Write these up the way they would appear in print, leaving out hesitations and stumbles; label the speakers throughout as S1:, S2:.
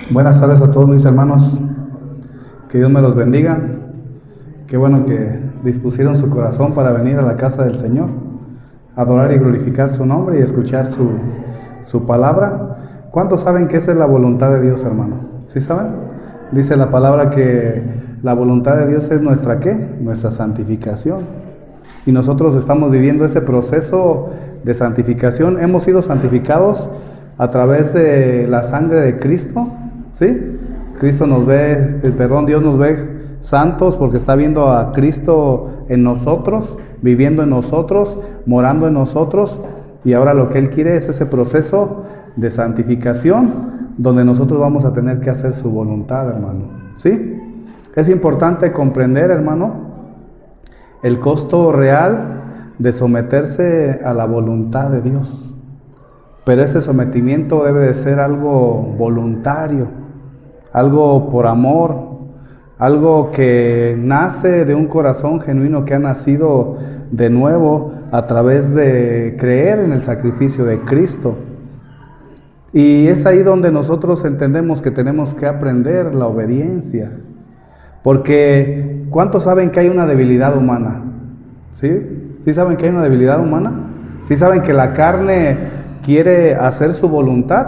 S1: Buenas tardes a todos mis hermanos, que Dios me los bendiga. Qué bueno que dispusieron su corazón para venir a la casa del Señor, adorar y glorificar su nombre y escuchar su palabra. ¿Cuántos saben que esa es la voluntad de Dios, hermano? ¿Sí saben? Dice la palabra que la voluntad de Dios es nuestra ¿qué? Nuestra santificación. Y nosotros estamos viviendo ese proceso de santificación. Hemos sido santificados a través de la sangre de Cristo, ¿sí? Cristo nos ve, Dios nos ve santos porque está viendo a Cristo en nosotros, viviendo en nosotros, morando en nosotros, y ahora lo que Él quiere es ese proceso de santificación donde nosotros vamos a tener que hacer su voluntad, hermano, ¿sí? Es importante comprender, hermano, el costo real de someterse a la voluntad de Dios. Pero ese sometimiento debe de ser algo voluntario, algo por amor, algo que nace de un corazón genuino que ha nacido de nuevo a través de creer en el sacrificio de Cristo. Y es ahí donde nosotros entendemos que tenemos que aprender la obediencia. Porque ¿cuántos saben que hay una debilidad humana? ¿Sí? ¿Sí saben que hay una debilidad humana? ¿Sí saben que la carne quiere hacer su voluntad?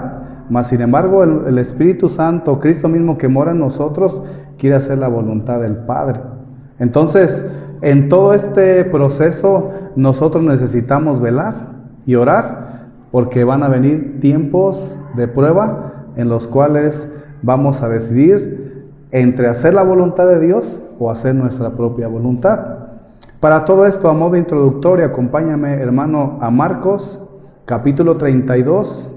S1: Mas sin embargo el Espíritu Santo, Cristo mismo que mora en nosotros, quiere hacer la voluntad del Padre. Entonces, en todo este proceso nosotros necesitamos velar y orar, porque van a venir tiempos de prueba en los cuales vamos a decidir entre hacer la voluntad de Dios o hacer nuestra propia voluntad. Para todo esto, a modo introductorio, acompáñame, hermano, a Marcos, capítulo 32,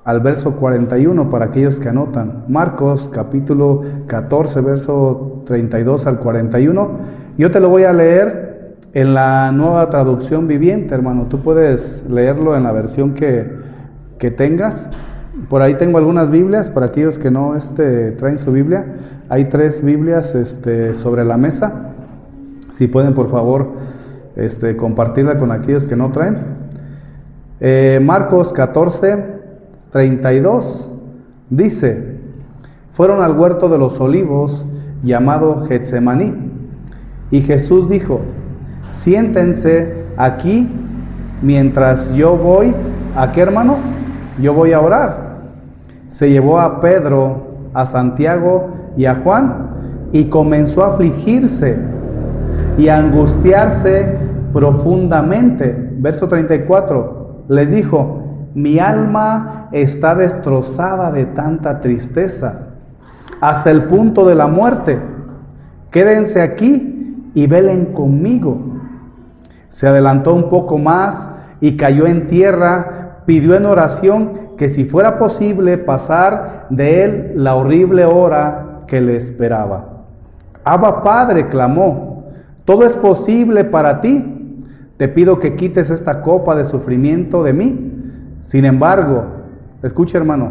S1: al verso 41, para aquellos que anotan. Marcos, capítulo 14, verso 32 al 41. Yo te lo voy a leer en la Nueva Traducción Viviente, hermano. Tú puedes leerlo en la versión que tengas. Por ahí tengo algunas Biblias, para aquellos que no traen su Biblia. Hay 3 Biblias sobre la mesa. Si pueden, por favor, compartirla con aquellos que no traen. Marcos 14, 32 dice: fueron al huerto de los olivos, llamado Getsemaní, y Jesús dijo: siéntense aquí mientras yo voy, ¿a qué, hermano? Yo voy a orar. Se llevó a Pedro, a Santiago y a Juan, y comenzó a afligirse y a angustiarse profundamente. Verso 34, les dijo: mi alma está destrozada de tanta tristeza, hasta el punto de la muerte. Quédense aquí y velen conmigo. Se adelantó un poco más y cayó en tierra, pidió en oración que si fuera posible pasar de él la horrible hora que le esperaba. Abba, Padre, clamó, todo es posible para ti. Te pido que quites esta copa de sufrimiento de mí. Sin embargo, escucha, hermano,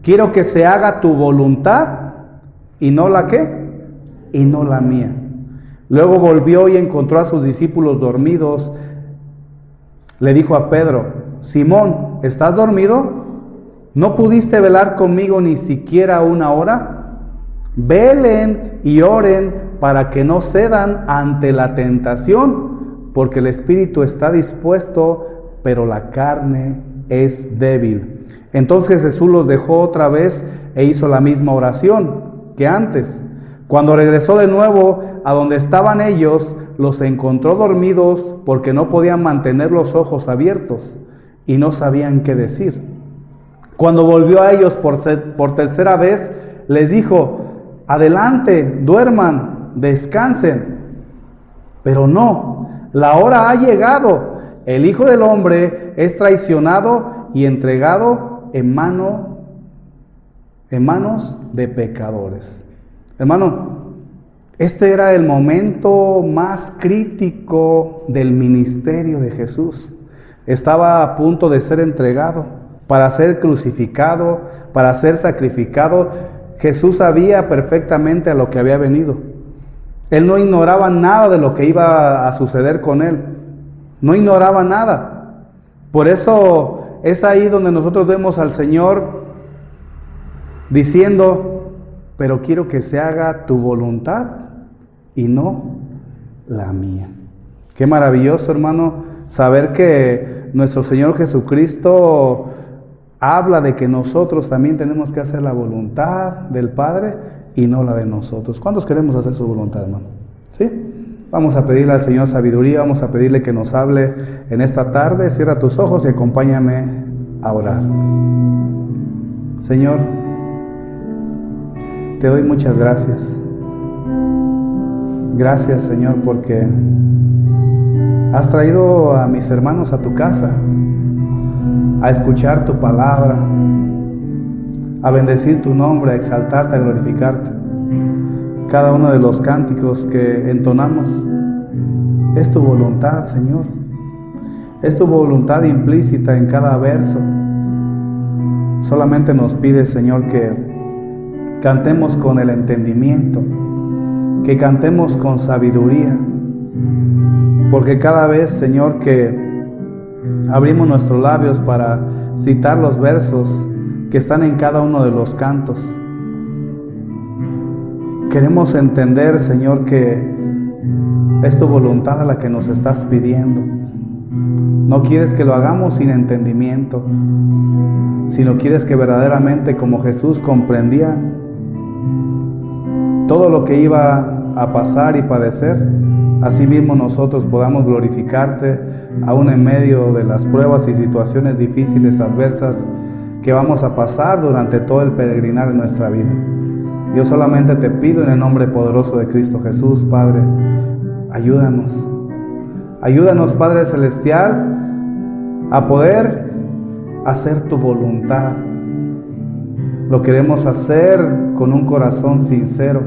S1: quiero que se haga tu voluntad y no la ¿qué? Y no la mía. Luego volvió y encontró a sus discípulos dormidos. Le dijo a Pedro: Simón, ¿estás dormido? ¿No pudiste velar conmigo ni siquiera una hora? Velen y oren para que no cedan ante la tentación, porque el espíritu está dispuesto, pero la carne es débil. Entonces Jesús los dejó otra vez e hizo la misma oración que antes. Cuando regresó de nuevo a donde estaban ellos, los encontró dormidos porque no podían mantener los ojos abiertos y no sabían qué decir. Cuando volvió a ellos por tercera vez, les dijo: adelante, duerman, descansen. Pero no, la hora ha llegado. El Hijo del Hombre es traicionado y entregado en manos de pecadores. Hermano, este era el momento más crítico del ministerio de Jesús. Estaba a punto de ser entregado, para ser crucificado, para ser sacrificado. Jesús sabía perfectamente a lo que había venido. Él no ignoraba nada de lo que iba a suceder con él. No ignoraba nada. Por eso es ahí donde nosotros vemos al Señor diciendo: pero quiero que se haga tu voluntad y no la mía. Qué maravilloso, hermano, saber que nuestro Señor Jesucristo habla de que nosotros también tenemos que hacer la voluntad del Padre y no la de nosotros. ¿Cuántos queremos hacer su voluntad, hermano? ¿Sí? Vamos a pedirle al Señor sabiduría, vamos a pedirle que nos hable en esta tarde. Cierra tus ojos y acompáñame a orar. Señor, te doy muchas gracias. Gracias, Señor, porque has traído a mis hermanos a tu casa a escuchar tu palabra, a bendecir tu nombre, a exaltarte, a glorificarte. Cada uno de los cánticos que entonamos es tu voluntad, Señor. Es tu voluntad implícita en cada verso. Solamente nos pides, Señor, que cantemos con el entendimiento, que cantemos con sabiduría, porque cada vez, Señor, que abrimos nuestros labios para citar los versos que están en cada uno de los cantos, queremos entender, Señor, que es tu voluntad a la que nos estás pidiendo. No quieres que lo hagamos sin entendimiento, sino quieres que verdaderamente, como Jesús comprendía todo lo que iba a pasar y padecer, así mismo nosotros podamos glorificarte aún en medio de las pruebas y situaciones difíciles, adversas que vamos a pasar durante todo el peregrinar en nuestra vida. Yo solamente te pido en el nombre poderoso de Cristo Jesús, Padre, ayúdanos. Ayúdanos, Padre Celestial, a poder hacer tu voluntad. Lo queremos hacer con un corazón sincero,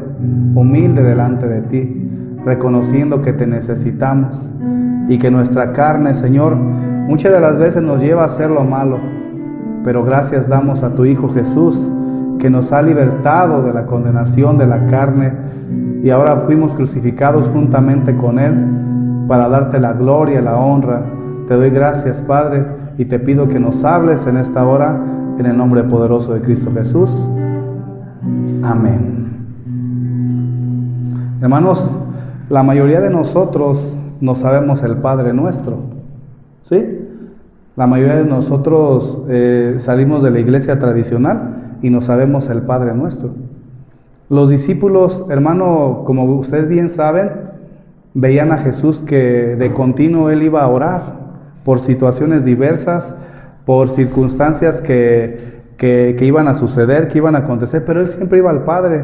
S1: humilde delante de ti, reconociendo que te necesitamos y que nuestra carne, Señor, muchas de las veces nos lleva a hacer lo malo, pero gracias damos a tu Hijo Jesús, que nos ha libertado de la condenación de la carne y ahora fuimos crucificados juntamente con Él para darte la gloria y la honra. Te doy gracias, Padre, y te pido que nos hables en esta hora en el nombre poderoso de Cristo Jesús. Amén. Hermanos, la mayoría de nosotros no sabemos el Padre Nuestro, ¿sí? La mayoría de nosotros salimos de la iglesia tradicional y no sabemos el Padre Nuestro. Los discípulos, hermano, como ustedes bien saben, veían a Jesús que de continuo Él iba a orar por situaciones diversas, por circunstancias que iban a suceder, que iban a acontecer, pero Él siempre iba al Padre.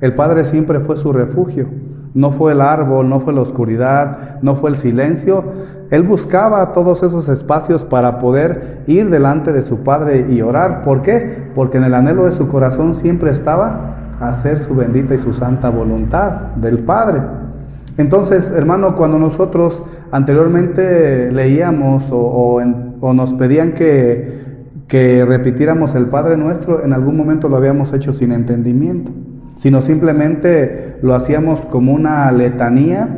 S1: El Padre siempre fue su refugio. No fue el árbol, no fue la oscuridad, no fue el silencio. Él buscaba todos esos espacios para poder ir delante de su Padre y orar. ¿Por qué? Porque en el anhelo de su corazón siempre estaba hacer su bendita y su santa voluntad del Padre. Entonces, hermano, cuando nosotros anteriormente leíamos o nos pedían que repitiéramos el Padre Nuestro, en algún momento lo habíamos hecho sin entendimiento, sino simplemente lo hacíamos como una letanía,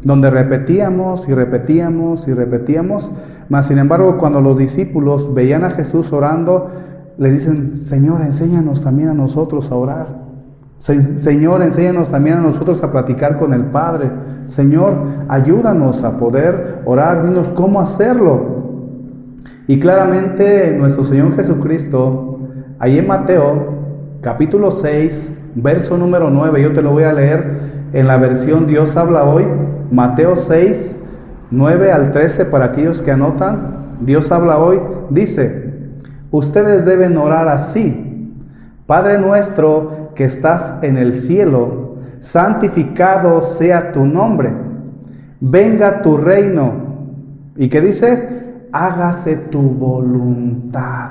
S1: donde repetíamos y repetíamos y repetíamos. Mas sin embargo, cuando los discípulos veían a Jesús orando, le dicen: Señor, enséñanos también a nosotros a orar. Señor, enséñanos también a nosotros a platicar con el Padre. Señor, ayúdanos a poder orar, dinos cómo hacerlo. Y claramente nuestro Señor Jesucristo, ahí en Mateo, capítulo 6, verso número 9, yo te lo voy a leer en la versión Dios habla hoy, Mateo 6, 9 al 13, para aquellos que anotan. Dios habla hoy, dice: ustedes deben orar así: Padre nuestro que estás en el cielo, santificado sea tu nombre, venga tu reino. ¿Y qué dice? Hágase tu voluntad.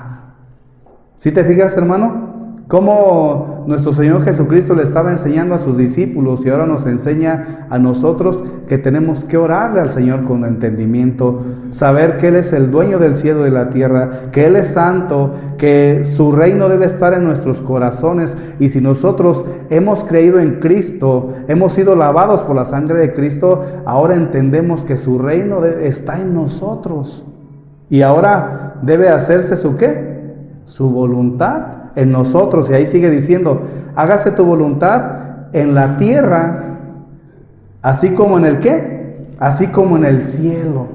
S1: ¿Sí te fijas, hermano? Cómo nuestro Señor Jesucristo le estaba enseñando a sus discípulos y ahora nos enseña a nosotros que tenemos que orarle al Señor con entendimiento, saber que Él es el dueño del cielo y de la tierra, que Él es santo, que su reino debe estar en nuestros corazones, y si nosotros hemos creído en Cristo, hemos sido lavados por la sangre de Cristo, ahora entendemos que su reino está en nosotros y ahora debe hacerse su ¿qué? Su voluntad en nosotros. Y ahí sigue diciendo, hágase tu voluntad en la tierra, así como en el ¿qué? Así como en el cielo.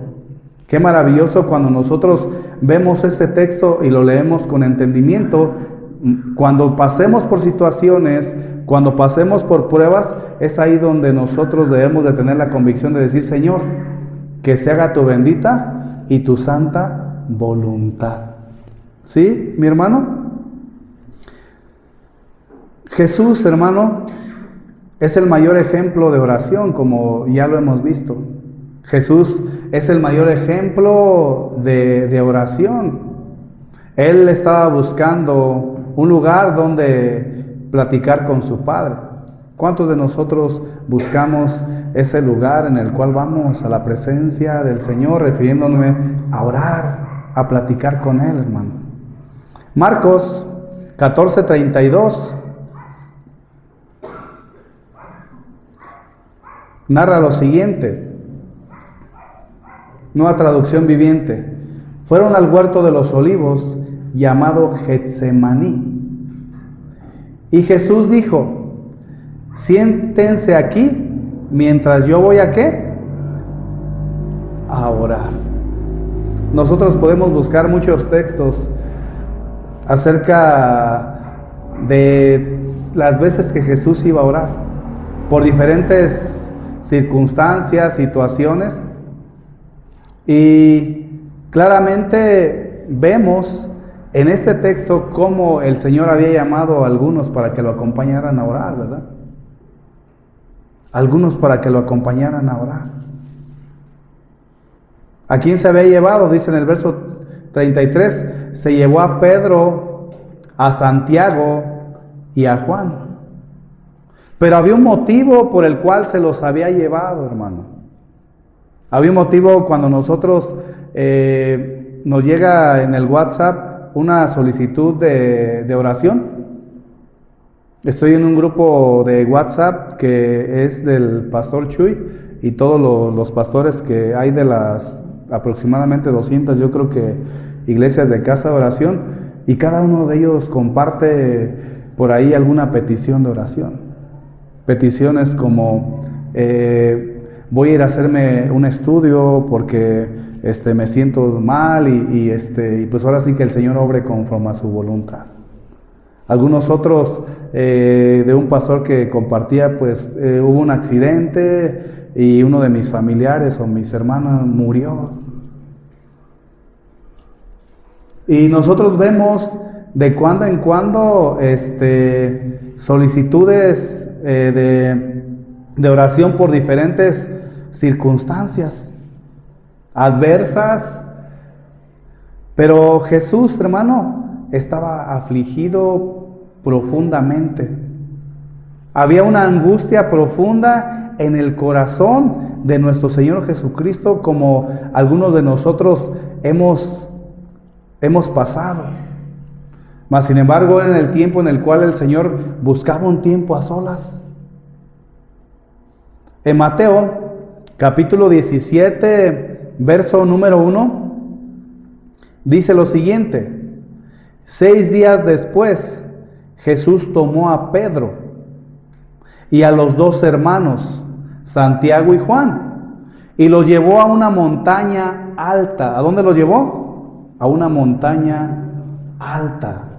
S1: Qué maravilloso cuando nosotros vemos ese texto y lo leemos con entendimiento. Cuando pasemos por situaciones, cuando pasemos por pruebas, es ahí donde nosotros debemos de tener la convicción de decir, Señor, que se haga tu bendita y tu santa voluntad. ¿Sí, mi hermano? Jesús, hermano, es el mayor ejemplo de oración, como ya lo hemos visto. Jesús es el mayor ejemplo de oración. Él estaba buscando un lugar donde platicar con su Padre. ¿Cuántos de nosotros buscamos ese lugar en el cual vamos a la presencia del Señor, refiriéndome a orar, a platicar con Él, hermano? Marcos 14:32 narra lo siguiente, nueva traducción viviente. Fueron al huerto de los olivos, llamado Getsemaní. Y Jesús dijo, siéntense aquí mientras yo voy a ¿qué? A orar. Nosotros podemos buscar muchos textos acerca de las veces que Jesús iba a orar, por diferentes circunstancias, situaciones, y claramente vemos en este texto cómo el Señor había llamado a algunos para que lo acompañaran a orar, ¿verdad? Algunos para que lo acompañaran a orar. ¿A quién se había llevado? Dice en el verso 33, se llevó a Pedro, a Santiago y a Juan. Pero había un motivo por el cual se los había llevado, hermano. Había un motivo cuando nosotros nos llega en el WhatsApp una solicitud de oración. Estoy en un grupo de WhatsApp que es del pastor Chuy y todos los pastores que hay de las aproximadamente 200, yo creo que iglesias de casa de oración, y cada uno de ellos comparte por ahí alguna petición de oración. Peticiones como voy a ir a hacerme un estudio porque me siento mal y pues ahora sí que el Señor obre conforme a su voluntad. Algunos otros de un pastor que compartía, pues hubo un accidente y uno de mis familiares o mis hermanas murió. Y nosotros vemos de cuando en cuando solicitudes de oración por diferentes circunstancias adversas, pero Jesús, hermano, estaba afligido profundamente. Había una angustia profunda en el corazón de nuestro Señor Jesucristo, como algunos de nosotros hemos pasado. Mas sin embargo, era en el tiempo en el cual el Señor buscaba un tiempo a solas. En Mateo, capítulo 17, verso número 1, dice lo siguiente: 6 días después, Jesús tomó a Pedro y a los 2 hermanos, Santiago y Juan, y los llevó a una montaña alta. ¿A dónde los llevó? A una montaña alta.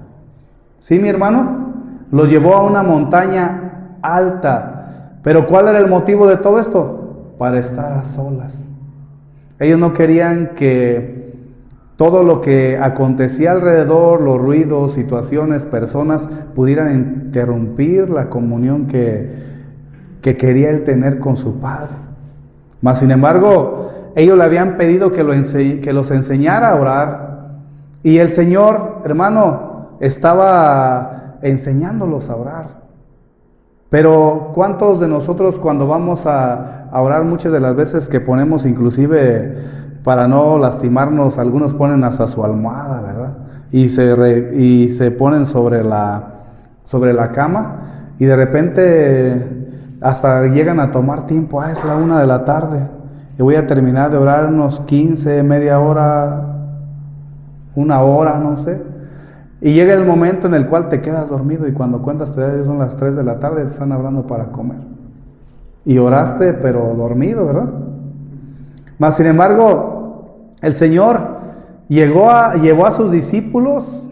S1: ¿Sí, mi hermano? Los llevó a una montaña alta. Pero ¿cuál era el motivo de todo esto? Para estar a solas. Ellos no querían que todo lo que acontecía alrededor, los ruidos, situaciones, personas, pudieran interrumpir la comunión que quería él tener con su Padre. Mas sin embargo, ellos le habían pedido que los enseñara a orar, y el Señor, hermano, estaba enseñándolos a orar. Pero ¿cuántos de nosotros cuando vamos a orar, muchas de las veces que ponemos, inclusive para no lastimarnos, algunos ponen hasta su almohada, ¿verdad? Y se ponen sobre la cama, y de repente hasta llegan a tomar tiempo. Es la 1 de la tarde y voy a terminar de orar unos 15, media hora, 1 hora, no sé. Y llega el momento en el cual te quedas dormido y cuando cuentas son las 3 de la tarde y te están hablando para comer. Y oraste, pero dormido, ¿verdad? Mas sin embargo, el Señor llevó a sus discípulos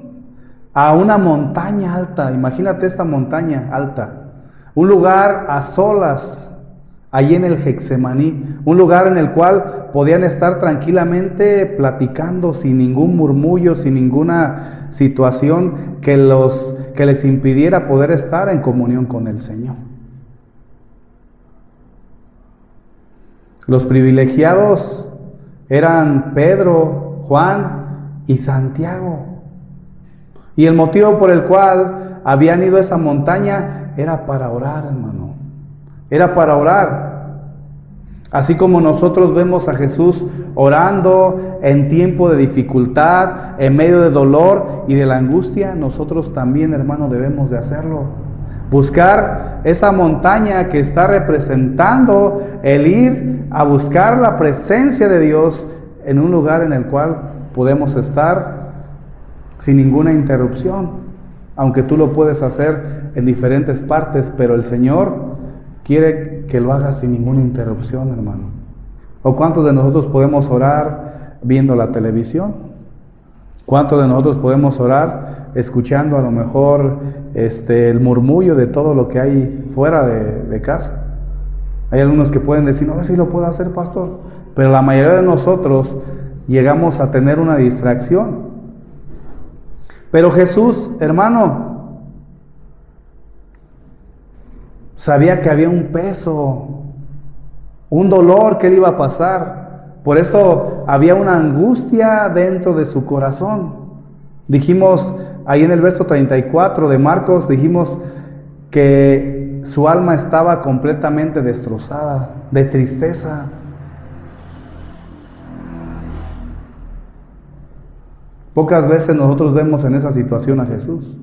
S1: a una montaña alta. Imagínate esta montaña alta. Un lugar a solas, allí en el Getsemaní, un lugar en el cual podían estar tranquilamente platicando sin ningún murmullo, sin ninguna situación que les impidiera poder estar en comunión con el Señor. Los privilegiados eran Pedro, Juan y Santiago. Y el motivo por el cual habían ido a esa montaña era para orar, hermano. Era para orar. Así como nosotros vemos a Jesús orando en tiempo de dificultad, en medio de dolor y de la angustia, nosotros también, hermano, debemos de hacerlo. Buscar esa montaña que está representando el ir a buscar la presencia de Dios en un lugar en el cual podemos estar sin ninguna interrupción, aunque tú lo puedes hacer en diferentes partes, pero el Señor quiere que lo hagas sin ninguna interrupción, hermano. ¿O cuántos de nosotros podemos orar viendo la televisión? ¿Cuántos de nosotros podemos orar escuchando a lo mejor el murmullo de todo lo que hay fuera de casa? Hay algunos que pueden decir, no, sí lo puedo hacer, pastor, pero la mayoría de nosotros llegamos a tener una distracción. Pero Jesús, hermano, sabía que había un peso, un dolor que él iba a pasar. Por eso había una angustia dentro de su corazón. Dijimos ahí en el verso 34 de Marcos, dijimos que su alma estaba completamente destrozada, de tristeza. Pocas veces nosotros vemos en esa situación a Jesús.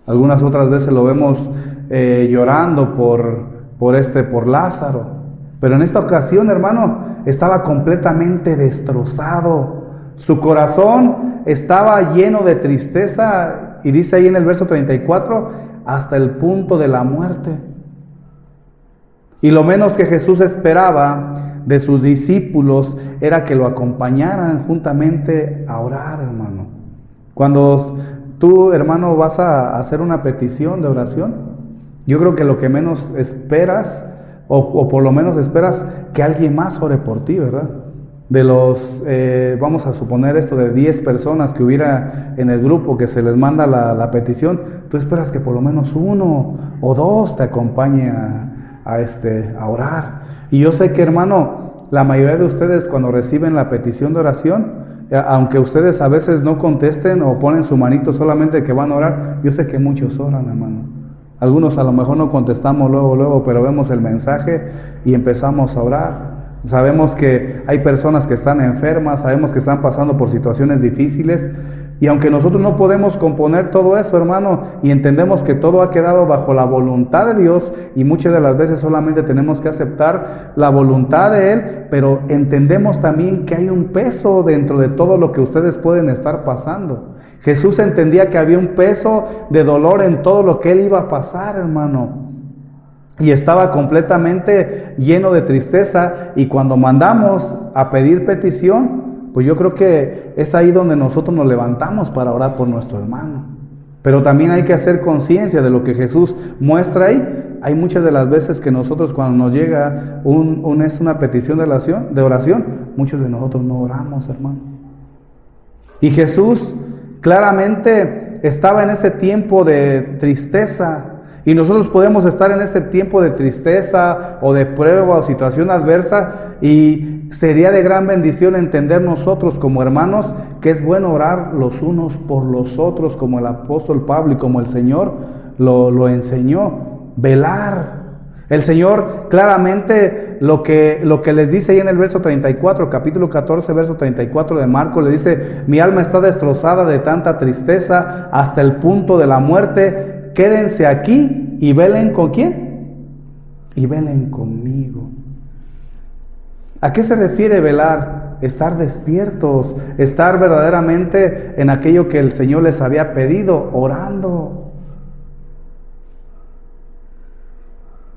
S1: Algunas otras veces lo vemos llorando por Lázaro. Pero en esta ocasión, hermano, estaba completamente destrozado. Su corazón estaba lleno de tristeza. Y dice ahí en el verso 34, hasta el punto de la muerte. Y lo menos que Jesús esperaba de sus discípulos era que lo acompañaran juntamente a orar, hermano. Cuando tú, hermano, vas a hacer una petición de oración, yo creo que lo que menos esperas, o por lo menos esperas que alguien más ore por ti, ¿verdad? De los, vamos a suponer esto, de 10 personas que hubiera en el grupo que se les manda la petición, tú esperas que por lo menos 1 o 2 te acompañe a orar. Y yo sé que, hermano, la mayoría de ustedes cuando reciben la petición de oración, aunque ustedes a veces no contesten o ponen su manito solamente que van a orar, yo sé que muchos oran, hermano. Algunos a lo mejor no contestamos luego, pero vemos el mensaje y empezamos a orar. Sabemos que hay personas que están enfermas, sabemos que están pasando por situaciones difíciles. Y aunque nosotros no podemos componer todo eso, hermano, y entendemos que todo ha quedado bajo la voluntad de Dios, y muchas de las veces solamente tenemos que aceptar la voluntad de Él, pero entendemos también que hay un peso dentro de todo lo que ustedes pueden estar pasando. Jesús entendía que había un peso de dolor en todo lo que Él iba a pasar, hermano. Y estaba completamente lleno de tristeza, y cuando mandamos a pedir petición, pues yo creo que es ahí donde nosotros nos levantamos para orar por nuestro hermano. Pero también hay que hacer conciencia de lo que Jesús muestra ahí. Hay muchas de las veces que nosotros cuando nos llega una petición de oración, muchos de nosotros no oramos, hermano. Y Jesús claramente estaba en ese tiempo de tristeza. Y nosotros podemos estar en este tiempo de tristeza o de prueba o situación adversa, y sería de gran bendición entender nosotros como hermanos que es bueno orar los unos por los otros, como el apóstol Pablo y como el Señor lo enseñó. Velar. El Señor claramente lo que les dice ahí en el verso 34, capítulo 14, verso 34 de Marcos, le dice: mi alma está destrozada de tanta tristeza hasta el punto de la muerte. Quédense aquí y velen ¿con quién? Y velen conmigo. ¿A qué se refiere velar? estar despiertos, estar verdaderamente en aquello que el Señor les había pedido, orando.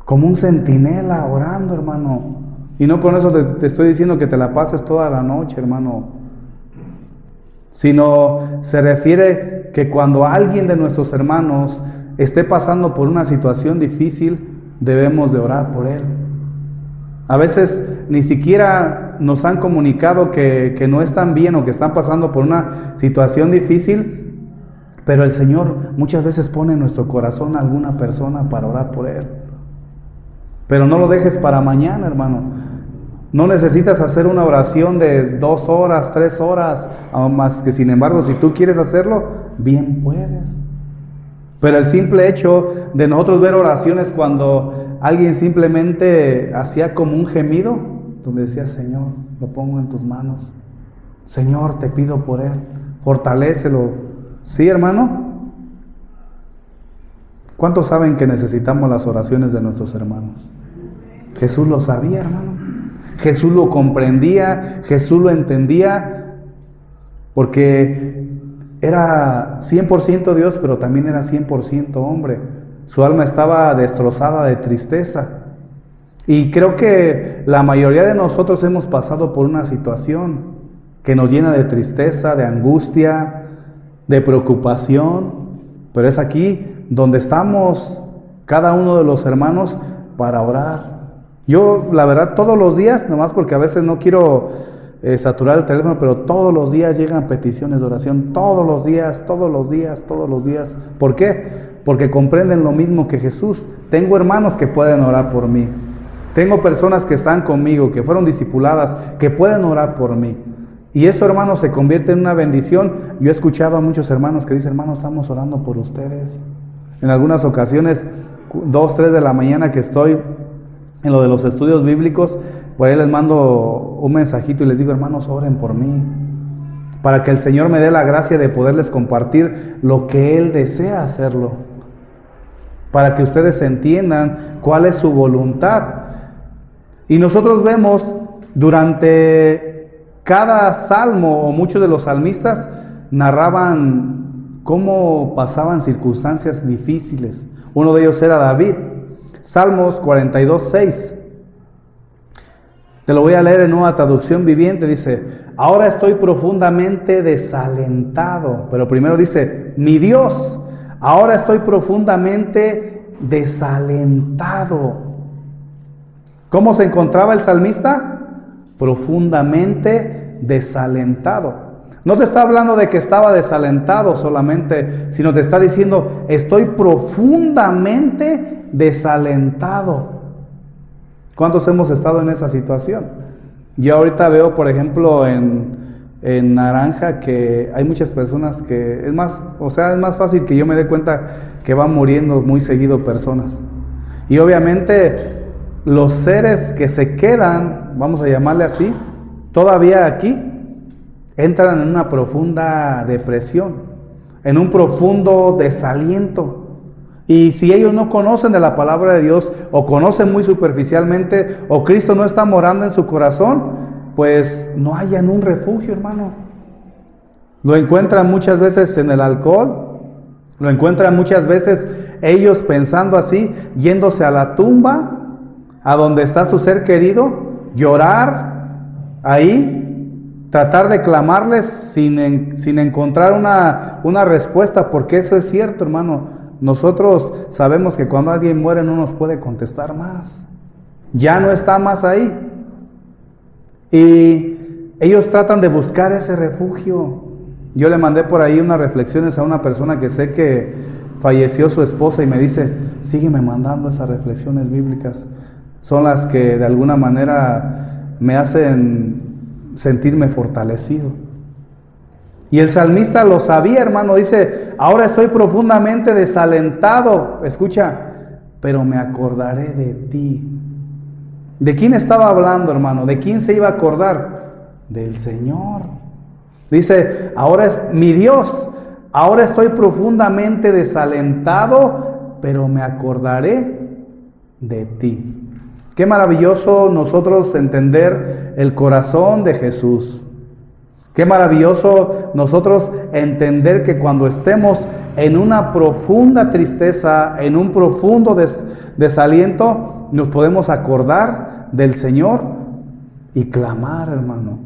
S1: Como un centinela orando, hermano. Y no con eso te estoy diciendo que te la pases toda la noche, hermano. Sino se refiere que cuando alguien de nuestros hermanos esté pasando por una situación difícil, debemos de orar por él. A veces ni siquiera nos han comunicado que no están bien o que están pasando por una situación difícil, pero el Señor muchas veces pone en nuestro corazón a alguna persona para orar por él. Pero no lo dejes para mañana, hermano. No necesitas hacer una oración de 2 horas, 3 horas, más que sin embargo, si tú quieres hacerlo, bien puedes. Pero el simple hecho de nosotros ver oraciones cuando alguien simplemente hacía como un gemido, donde decía, Señor, lo pongo en tus manos. Señor, te pido por él, fortalécelo. ¿Sí, hermano? ¿Cuántos saben que necesitamos las oraciones de nuestros hermanos? Jesús lo sabía, hermano. Jesús lo comprendía, Jesús lo entendía, porque era 100% Dios, pero también era 100% hombre. Su alma estaba destrozada de tristeza. Y creo que la mayoría de nosotros hemos pasado por una situación que nos llena de tristeza, de angustia, de preocupación. Pero es aquí donde estamos cada uno de los hermanos para orar. Yo, la verdad, todos los días, nomás porque a veces no quiero saturar el teléfono, pero todos los días llegan peticiones de oración, todos los días. ¿Por qué? Porque comprenden lo mismo que Jesús. Tengo hermanos que pueden orar por mí. Tengo personas que están conmigo, que fueron discipuladas, que pueden orar por mí. Y eso, hermanos, se convierte en una bendición. Yo he escuchado a muchos hermanos que dicen, hermano, estamos orando por ustedes. En algunas ocasiones, 2, 3 de la mañana que estoy en lo de los estudios bíblicos, por ahí les mando un mensajito y les digo, hermanos, oren por mí, para que el Señor me dé la gracia de poderles compartir lo que Él desea hacerlo, para que ustedes entiendan cuál es su voluntad. Y nosotros vemos durante cada salmo, o muchos de los salmistas narraban cómo pasaban circunstancias difíciles. Uno de ellos era David. Salmos 42:6. Te lo voy a leer en Nueva Traducción Viviente. Dice, ahora estoy profundamente desalentado. Pero primero dice, mi Dios, ahora estoy profundamente desalentado. ¿Cómo se encontraba el salmista? Profundamente desalentado. No te está hablando de que estaba desalentado solamente, sino te está diciendo, estoy profundamente desalentado. ¿Cuántos hemos estado en esa situación? Yo ahorita veo, por ejemplo, en Naranja, que hay muchas personas que, es más fácil que yo me dé cuenta que van muriendo muy seguido personas. Y obviamente los seres que se quedan, vamos a llamarle así, todavía aquí, entran en una profunda depresión, en un profundo desaliento. Y si ellos no conocen de la palabra de Dios, o conocen muy superficialmente, o Cristo no está morando en su corazón, pues no hallan un refugio, hermano. Lo encuentran muchas veces en el alcohol, lo encuentran muchas veces ellos pensando así, yéndose a la tumba, a donde está su ser querido, llorar ahí, tratar de clamarles sin encontrar una respuesta, porque eso es cierto, hermano. Nosotros sabemos que cuando alguien muere no nos puede contestar más. Ya no está más ahí. Y ellos tratan de buscar ese refugio. Yo le mandé por ahí unas reflexiones a una persona que sé que falleció su esposa y me dice, sígueme mandando esas reflexiones bíblicas. Son las que de alguna manera me hacen sentirme fortalecido. Y el salmista lo sabía, hermano, dice, ahora estoy profundamente desalentado, escucha, pero me acordaré de ti. ¿De quién estaba hablando, hermano? ¿De quién se iba a acordar? Del Señor. Dice, ahora es mi Dios, ahora estoy profundamente desalentado, pero me acordaré de ti. Qué maravilloso nosotros entender el corazón de Jesús. Qué maravilloso nosotros entender que cuando estemos en una profunda tristeza, en un profundo desaliento, nos podemos acordar del Señor y clamar, hermano.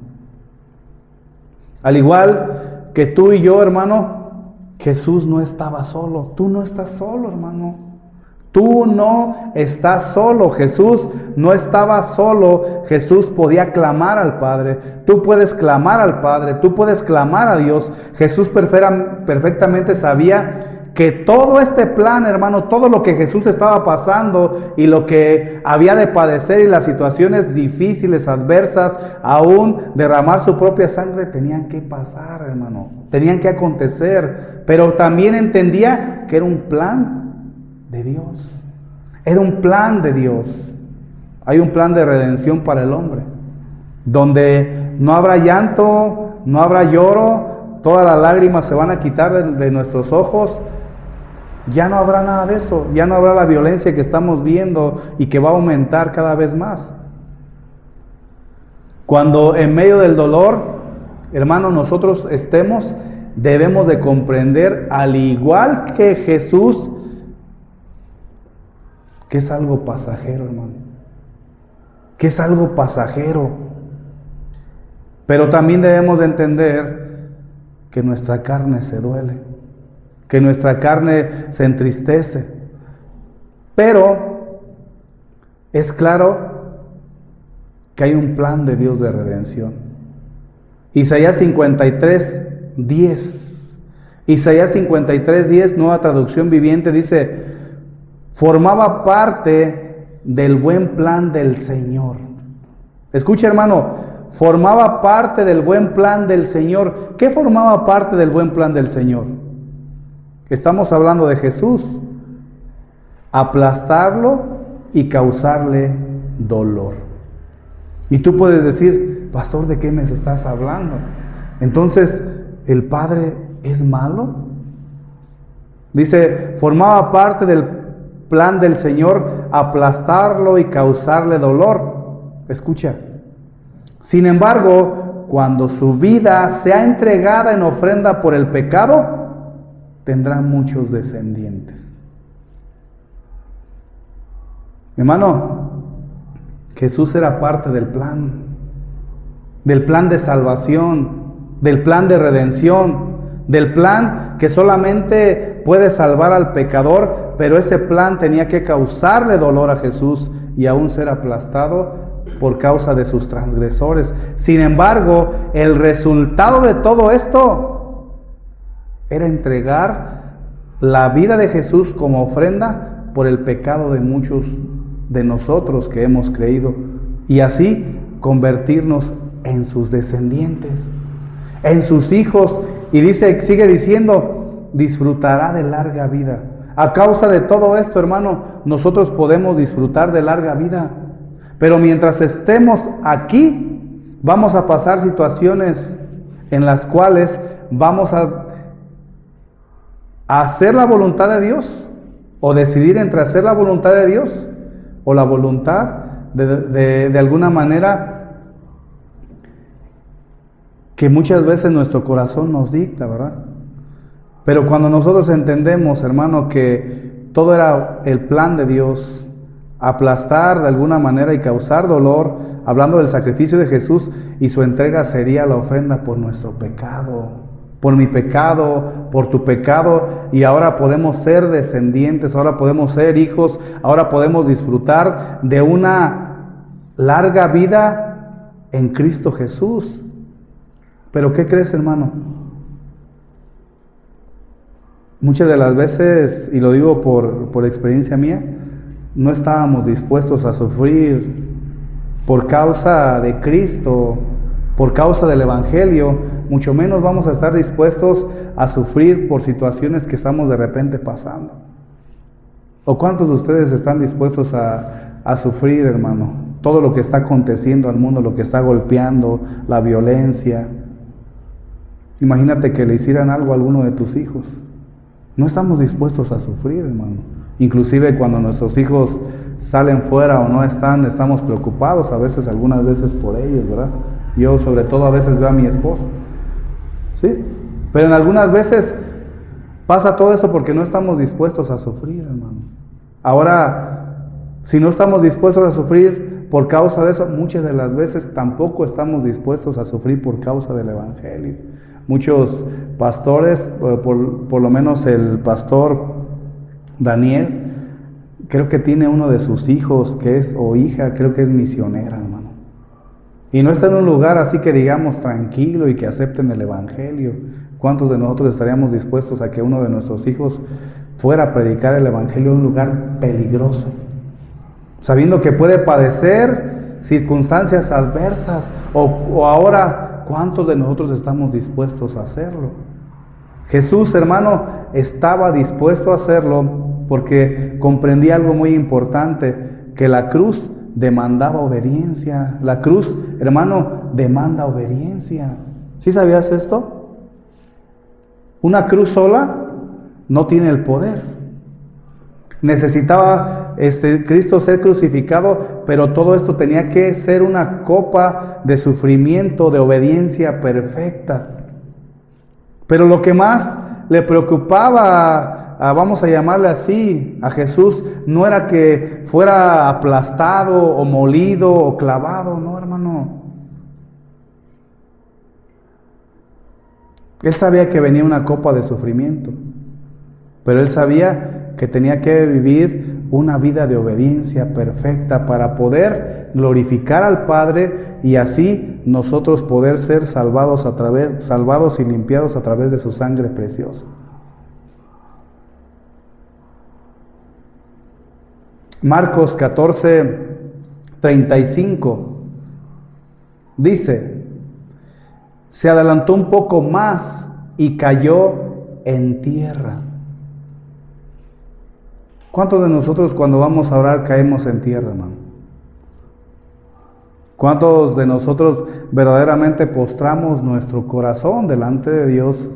S1: Al igual que tú y yo, hermano, Jesús no estaba solo. Tú no estás solo, hermano. Tú no estás solo. Jesús no estaba solo. Jesús podía clamar al Padre. Tú puedes clamar al Padre. Tú puedes clamar a Dios. Jesús perfectamente sabía que todo este plan, hermano, todo lo que Jesús estaba pasando y lo que había de padecer y las situaciones difíciles, adversas, aún derramar su propia sangre, tenían que pasar, hermano. Tenían que acontecer. Pero también entendía que era un plan de Dios. Era un plan de Dios. Hay un plan de redención para el hombre, donde no habrá llanto, no habrá lloro, todas las lágrimas se van a quitar de nuestros ojos. Ya no habrá nada de eso, ya no habrá la violencia que estamos viendo y que va a aumentar cada vez más. Cuando en medio del dolor, hermano, nosotros estemos, debemos de comprender, al igual que Jesús, que es algo pasajero, hermano. Que es algo pasajero. Pero también debemos de entender que nuestra carne se duele, que nuestra carne se entristece. Pero es claro que hay un plan de Dios de redención. Isaías 53:10. Isaías 53:10, Nueva Traducción Viviente, dice: formaba parte del buen plan del Señor. Escucha, hermano, formaba parte del buen plan del Señor. ¿Qué formaba parte del buen plan del Señor? Estamos hablando de Jesús. Aplastarlo y causarle dolor. Y tú puedes decir: pastor, ¿de qué me estás hablando? Entonces, ¿el Padre es malo? Dice, formaba parte del plan del Señor aplastarlo y causarle dolor. Escucha. Sin embargo, cuando su vida sea entregada en ofrenda por el pecado, tendrá muchos descendientes. Hermano, Jesús era parte del plan de salvación, del plan de redención, del plan que solamente puede salvar al pecador, pero ese plan tenía que causarle dolor a Jesús y aún ser aplastado por causa de sus transgresores. Sin embargo, el resultado de todo esto era entregar la vida de Jesús como ofrenda por el pecado de muchos de nosotros que hemos creído, y así convertirnos en sus descendientes, en sus hijos. Y sigue diciendo, disfrutará de larga vida. A causa de todo esto, hermano, nosotros podemos disfrutar de larga vida. Pero mientras estemos aquí, vamos a pasar situaciones en las cuales vamos a hacer la voluntad de Dios, o decidir entre hacer la voluntad de Dios o la voluntad de alguna manera que muchas veces nuestro corazón nos dicta, ¿verdad? Pero cuando nosotros entendemos, hermano, que todo era el plan de Dios, aplastar de alguna manera y causar dolor, hablando del sacrificio de Jesús, y su entrega sería la ofrenda por nuestro pecado, por mi pecado, por tu pecado, y ahora podemos ser descendientes, ahora podemos ser hijos, ahora podemos disfrutar de una larga vida en Cristo Jesús. Pero ¿qué crees, hermano? Muchas de las veces, y lo digo por experiencia mía, no estábamos dispuestos a sufrir por causa de Cristo, por causa del Evangelio. Mucho menos vamos a estar dispuestos a sufrir por situaciones que estamos de repente pasando. ¿O cuántos de ustedes están dispuestos a sufrir, hermano? Todo lo que está aconteciendo al mundo, lo que está golpeando, la violencia. Imagínate que le hicieran algo a alguno de tus hijos. No estamos dispuestos a sufrir, hermano. Inclusive cuando nuestros hijos salen fuera o no están, estamos preocupados a veces, algunas veces por ellos, ¿verdad? Yo sobre todo a veces veo a mi esposa, ¿sí? Pero en algunas veces pasa todo eso porque no estamos dispuestos a sufrir, hermano. Ahora, si no estamos dispuestos a sufrir por causa de eso, muchas de las veces tampoco estamos dispuestos a sufrir por causa del Evangelio. Muchos pastores, por lo menos el pastor Daniel, creo que tiene uno de sus hijos que es, o hija, creo que es misionera, hermano. Y no está en un lugar así que digamos tranquilo y que acepten el Evangelio. ¿Cuántos de nosotros estaríamos dispuestos a que uno de nuestros hijos fuera a predicar el Evangelio en un lugar peligroso? Sabiendo que puede padecer circunstancias adversas. O ahora, ¿cuántos de nosotros estamos dispuestos a hacerlo? Jesús, hermano, estaba dispuesto a hacerlo porque comprendía algo muy importante, que la cruz demandaba obediencia. La cruz, hermano, demanda obediencia. ¿Sí sabías esto? Una cruz sola no tiene el poder. Necesitaba Cristo ser crucificado, pero todo esto tenía que ser una copa de sufrimiento, de obediencia perfecta. Pero lo que más le preocupaba, vamos a llamarle así, a Jesús, no era que fuera aplastado o molido o clavado, no, hermano. Él sabía que venía una copa de sufrimiento, pero él sabía que tenía que vivir una vida de obediencia perfecta para poder glorificar al Padre y así nosotros poder ser salvados salvados y limpiados a través de su sangre preciosa. Marcos 14:35 dice: se adelantó un poco más y cayó en tierra. ¿Cuántos de nosotros cuando vamos a orar caemos en tierra, hermano? ¿Cuántos de nosotros verdaderamente postramos nuestro corazón delante de Dios?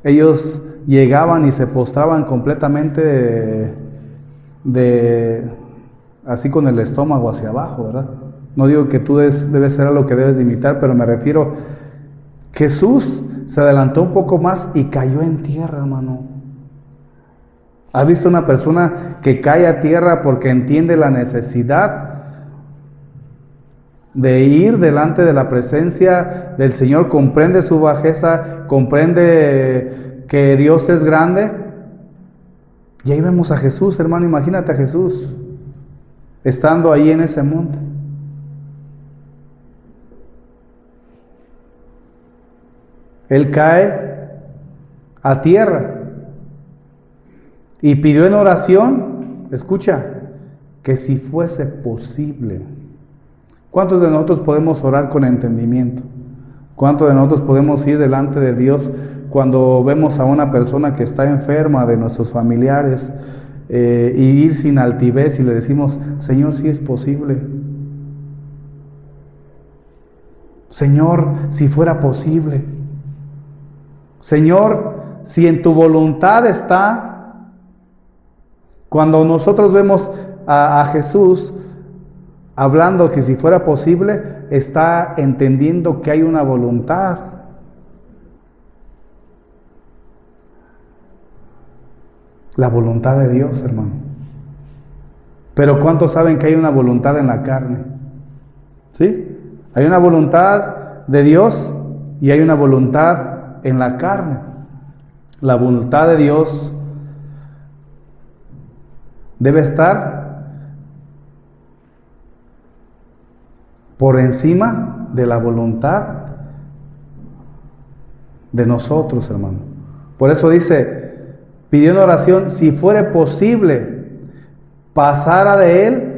S1: Ellos llegaban y se postraban completamente así con el estómago hacia abajo, ¿verdad? No digo que tú debes ser algo que debes de imitar, pero me refiero, Jesús se adelantó un poco más y cayó en tierra, hermano. ¿Has visto una persona que cae a tierra porque entiende la necesidad de ir delante de la presencia del Señor? Comprende su bajeza, comprende que Dios es grande. Y ahí vemos a Jesús, hermano, imagínate a Jesús estando ahí en ese monte. Él cae a tierra y pidió en oración, escucha, que si fuese posible. ¿Cuántos de nosotros podemos orar con entendimiento? ¿Cuántos de nosotros podemos ir delante de Dios cuando vemos a una persona que está enferma de nuestros familiares y ir sin altivez y le decimos: Señor, si es posible? Señor, si fuera posible. Señor, si en tu voluntad está. Cuando nosotros vemos a Jesús hablando que si fuera posible, está entendiendo que hay una voluntad. La voluntad de Dios, hermano. Pero ¿cuántos saben que hay una voluntad en la carne? ¿Sí? Hay una voluntad de Dios y hay una voluntad en la carne. La voluntad de Dios debe estar por encima de la voluntad de nosotros, hermano. Por eso dice, pidió en oración, si fuere posible, pasara de él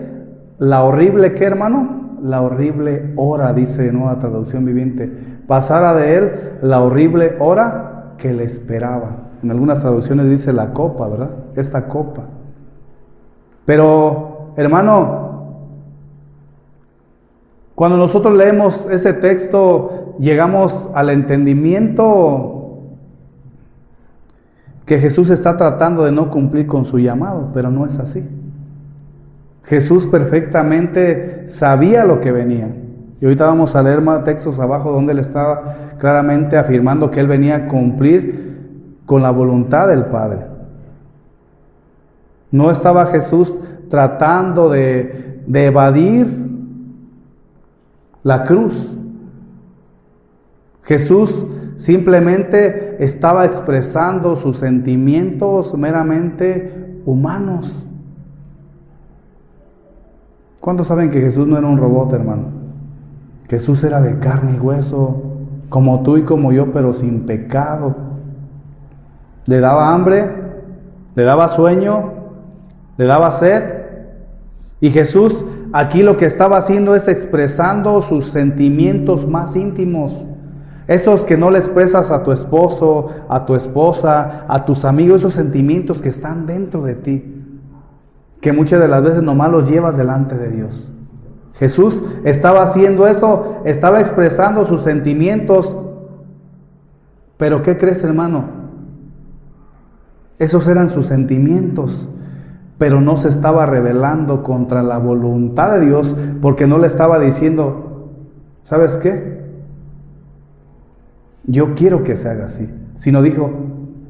S1: la horrible, ¿qué, hermano? La horrible hora, dice Nueva Traducción Viviente. Pasara de él la horrible hora que le esperaba. En algunas traducciones dice la copa, ¿verdad? Esta copa. Pero, hermano, cuando nosotros leemos ese texto, llegamos al entendimiento que Jesús está tratando de no cumplir con su llamado, pero no es así. Jesús perfectamente sabía lo que venía. Y ahorita vamos a leer más textos abajo donde él estaba claramente afirmando que él venía a cumplir con la voluntad del Padre. No estaba Jesús tratando de evadir la cruz. Jesús simplemente estaba expresando sus sentimientos meramente humanos. ¿Cuántos saben que Jesús no era un robot, hermano? Jesús era de carne y hueso, como tú y como yo, pero sin pecado. Le daba hambre, le daba sueño, le daba sed. Y Jesús aquí lo que estaba haciendo es expresando sus sentimientos más íntimos. Esos que no le expresas a tu esposo, a tu esposa, a tus amigos, esos sentimientos que están dentro de ti, que muchas de las veces nomás los llevas delante de Dios. Jesús estaba haciendo eso, estaba expresando sus sentimientos. Pero ¿qué crees, hermano? Esos eran sus sentimientos, pero no se estaba rebelando contra la voluntad de Dios, porque no le estaba diciendo, ¿sabes qué? Yo quiero que se haga así, sino dijo,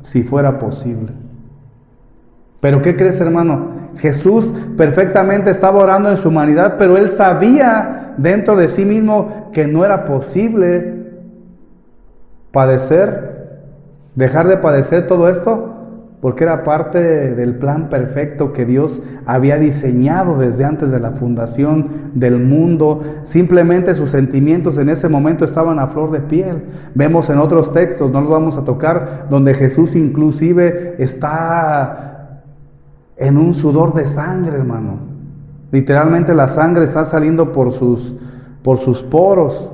S1: si fuera posible. Pero ¿qué crees, hermano? Jesús perfectamente estaba orando en su humanidad, pero él sabía dentro de sí mismo que no era posible padecer, dejar de padecer todo esto, porque era parte del plan perfecto que Dios había diseñado desde antes de la fundación del mundo. Simplemente sus sentimientos en ese momento estaban a flor de piel. Vemos en otros textos, no los vamos a tocar, donde Jesús inclusive está en un sudor de sangre, hermano. Literalmente la sangre está saliendo por sus poros.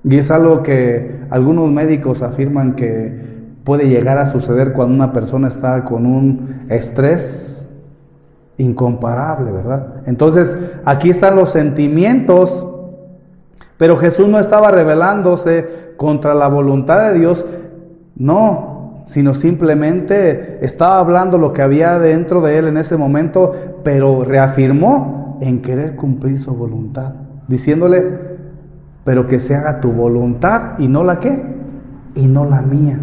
S1: Y es algo que algunos médicos afirman que puede llegar a suceder cuando una persona está con un estrés incomparable, ¿verdad? Entonces, aquí están los sentimientos, pero Jesús no estaba rebelándose contra la voluntad de Dios, no, sino simplemente estaba hablando lo que había dentro de él en ese momento, pero reafirmó en querer cumplir su voluntad, diciéndole, pero que se haga tu voluntad y no la ¿qué? Y no la mía.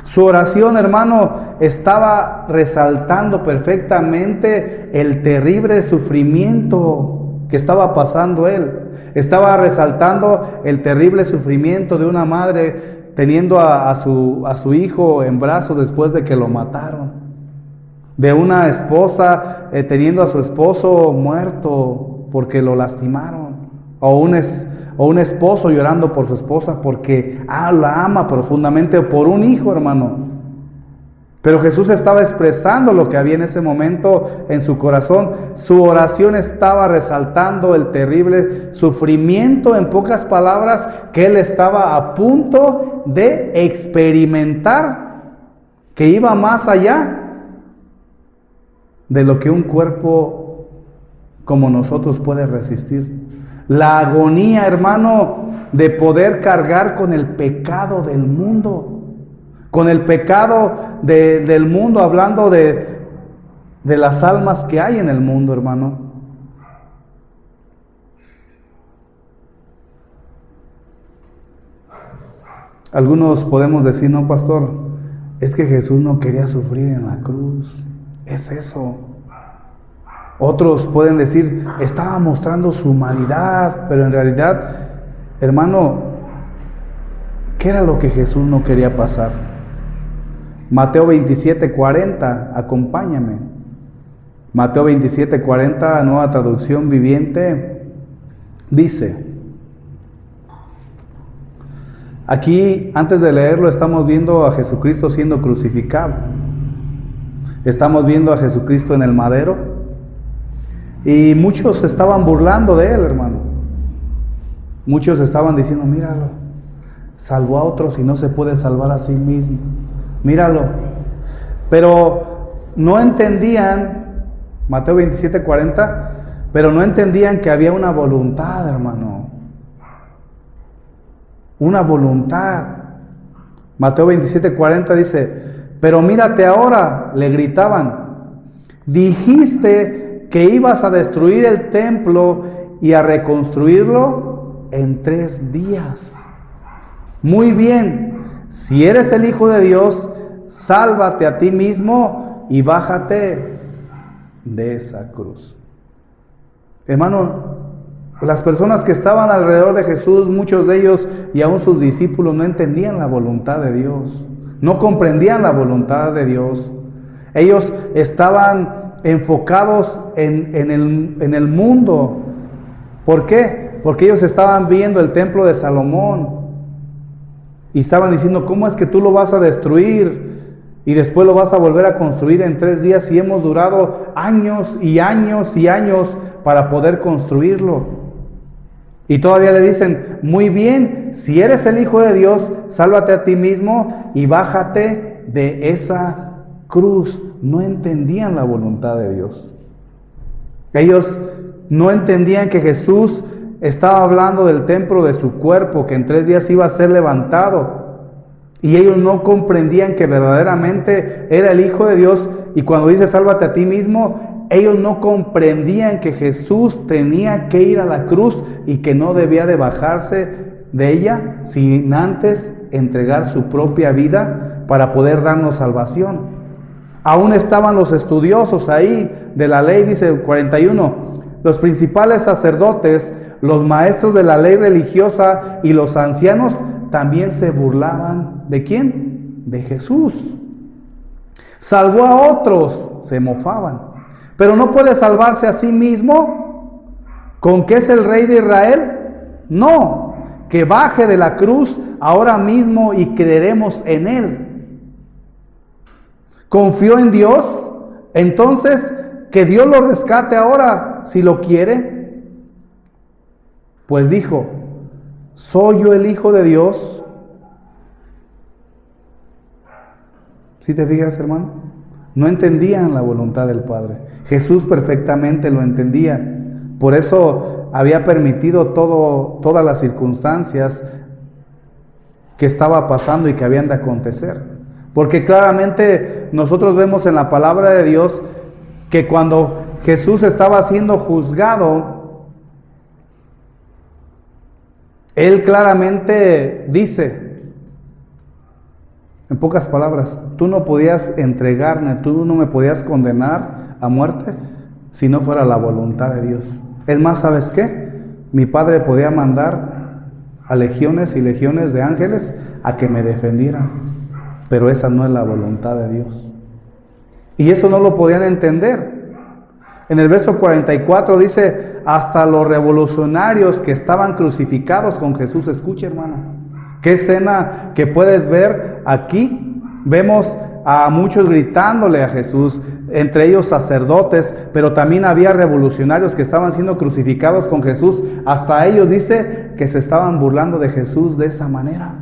S1: Su oración, hermano, estaba resaltando perfectamente el terrible sufrimiento que estaba pasando él. Estaba resaltando el terrible sufrimiento de una madre teniendo a su hijo en brazos después de que lo mataron. De una esposa teniendo a su esposo muerto porque lo lastimaron. O un esposo llorando por su esposa porque la ama profundamente, o por un hijo, hermano. Pero Jesús estaba expresando lo que había en ese momento en su corazón. Su oración estaba resaltando el terrible sufrimiento, en pocas palabras, que él estaba a punto de experimentar, que iba más allá de lo que un cuerpo como nosotros puede resistir. La agonía, hermano, de poder cargar con el pecado del mundo, con el pecado del mundo, hablando de las almas que hay en el mundo, hermano. Algunos podemos decir, no, pastor, es que Jesús no quería sufrir en la cruz, es eso. Otros pueden decir, estaba mostrando su humanidad, pero en realidad, hermano, ¿qué era lo que Jesús no quería pasar? Mateo 27:40, acompáñame. Mateo 27:40, nueva traducción viviente, dice, aquí, antes de leerlo, estamos viendo a Jesucristo siendo crucificado. Estamos viendo a Jesucristo en el madero. Y muchos se estaban burlando de él, hermano. Muchos estaban diciendo, míralo, salvó a otros y no se puede salvar a sí mismo. Míralo. Pero no entendían, Mateo 27:40, pero no entendían que había una voluntad, hermano. Una voluntad. Mateo 27:40 dice, pero mírate ahora, le gritaban. Dijiste que ibas a destruir el templo y a reconstruirlo en 3 días. Muy bien, si eres el Hijo de Dios, sálvate a ti mismo y bájate de esa cruz. Hermano, las personas que estaban alrededor de Jesús, muchos de ellos y aún sus discípulos, no entendían la voluntad de Dios, no comprendían la voluntad de Dios. Ellos estaban enfocados en el mundo. ¿Por qué? Porque ellos estaban viendo el templo de Salomón y estaban diciendo, ¿cómo es que tú lo vas a destruir y después lo vas a volver a construir en 3 días si hemos durado años y años y años para poder construirlo? Y todavía le dicen, muy bien, si eres el Hijo de Dios, sálvate a ti mismo y bájate de esa cruz. No entendían la voluntad de Dios. Ellos no entendían que Jesús estaba hablando del templo de su cuerpo, que en 3 días iba a ser levantado. Y ellos no comprendían que verdaderamente era el Hijo de Dios. Y cuando dice sálvate a ti mismo, ellos no comprendían que Jesús tenía que ir a la cruz y que no debía de bajarse de ella sin antes entregar su propia vida para poder darnos salvación. Aún estaban los estudiosos ahí de la ley, dice el 41, los principales sacerdotes, los maestros de la ley religiosa y los ancianos también se burlaban. ¿De quién? De Jesús. Salvó a otros, se mofaban. Pero no puede salvarse a sí mismo. ¿Con que es el rey de Israel? No, que baje de la cruz ahora mismo y creeremos en él. ¿Confió en Dios? Entonces, que Dios lo rescate ahora, si lo quiere. Pues dijo, ¿soy yo el Hijo de Dios? ¿Sí te fijas, hermano? No entendían la voluntad del Padre. Jesús perfectamente lo entendía. Por eso había permitido todas las circunstancias que estaba pasando y que habían de acontecer. Porque claramente nosotros vemos en la palabra de Dios que cuando Jesús estaba siendo juzgado, Él claramente dice, en pocas palabras, tú no podías entregarme, tú no me podías condenar a muerte si no fuera la voluntad de Dios. Es más, ¿sabes qué? Mi Padre podía mandar a legiones y legiones de ángeles a que me defendieran. Pero esa no es la voluntad de Dios. Y eso no lo podían entender. En el verso 44 dice, hasta los revolucionarios que estaban crucificados con Jesús. Escucha, hermano, qué escena que puedes ver aquí. Vemos a muchos gritándole a Jesús, entre ellos sacerdotes, pero también había revolucionarios que estaban siendo crucificados con Jesús. Hasta ellos dice que se estaban burlando de Jesús de esa manera.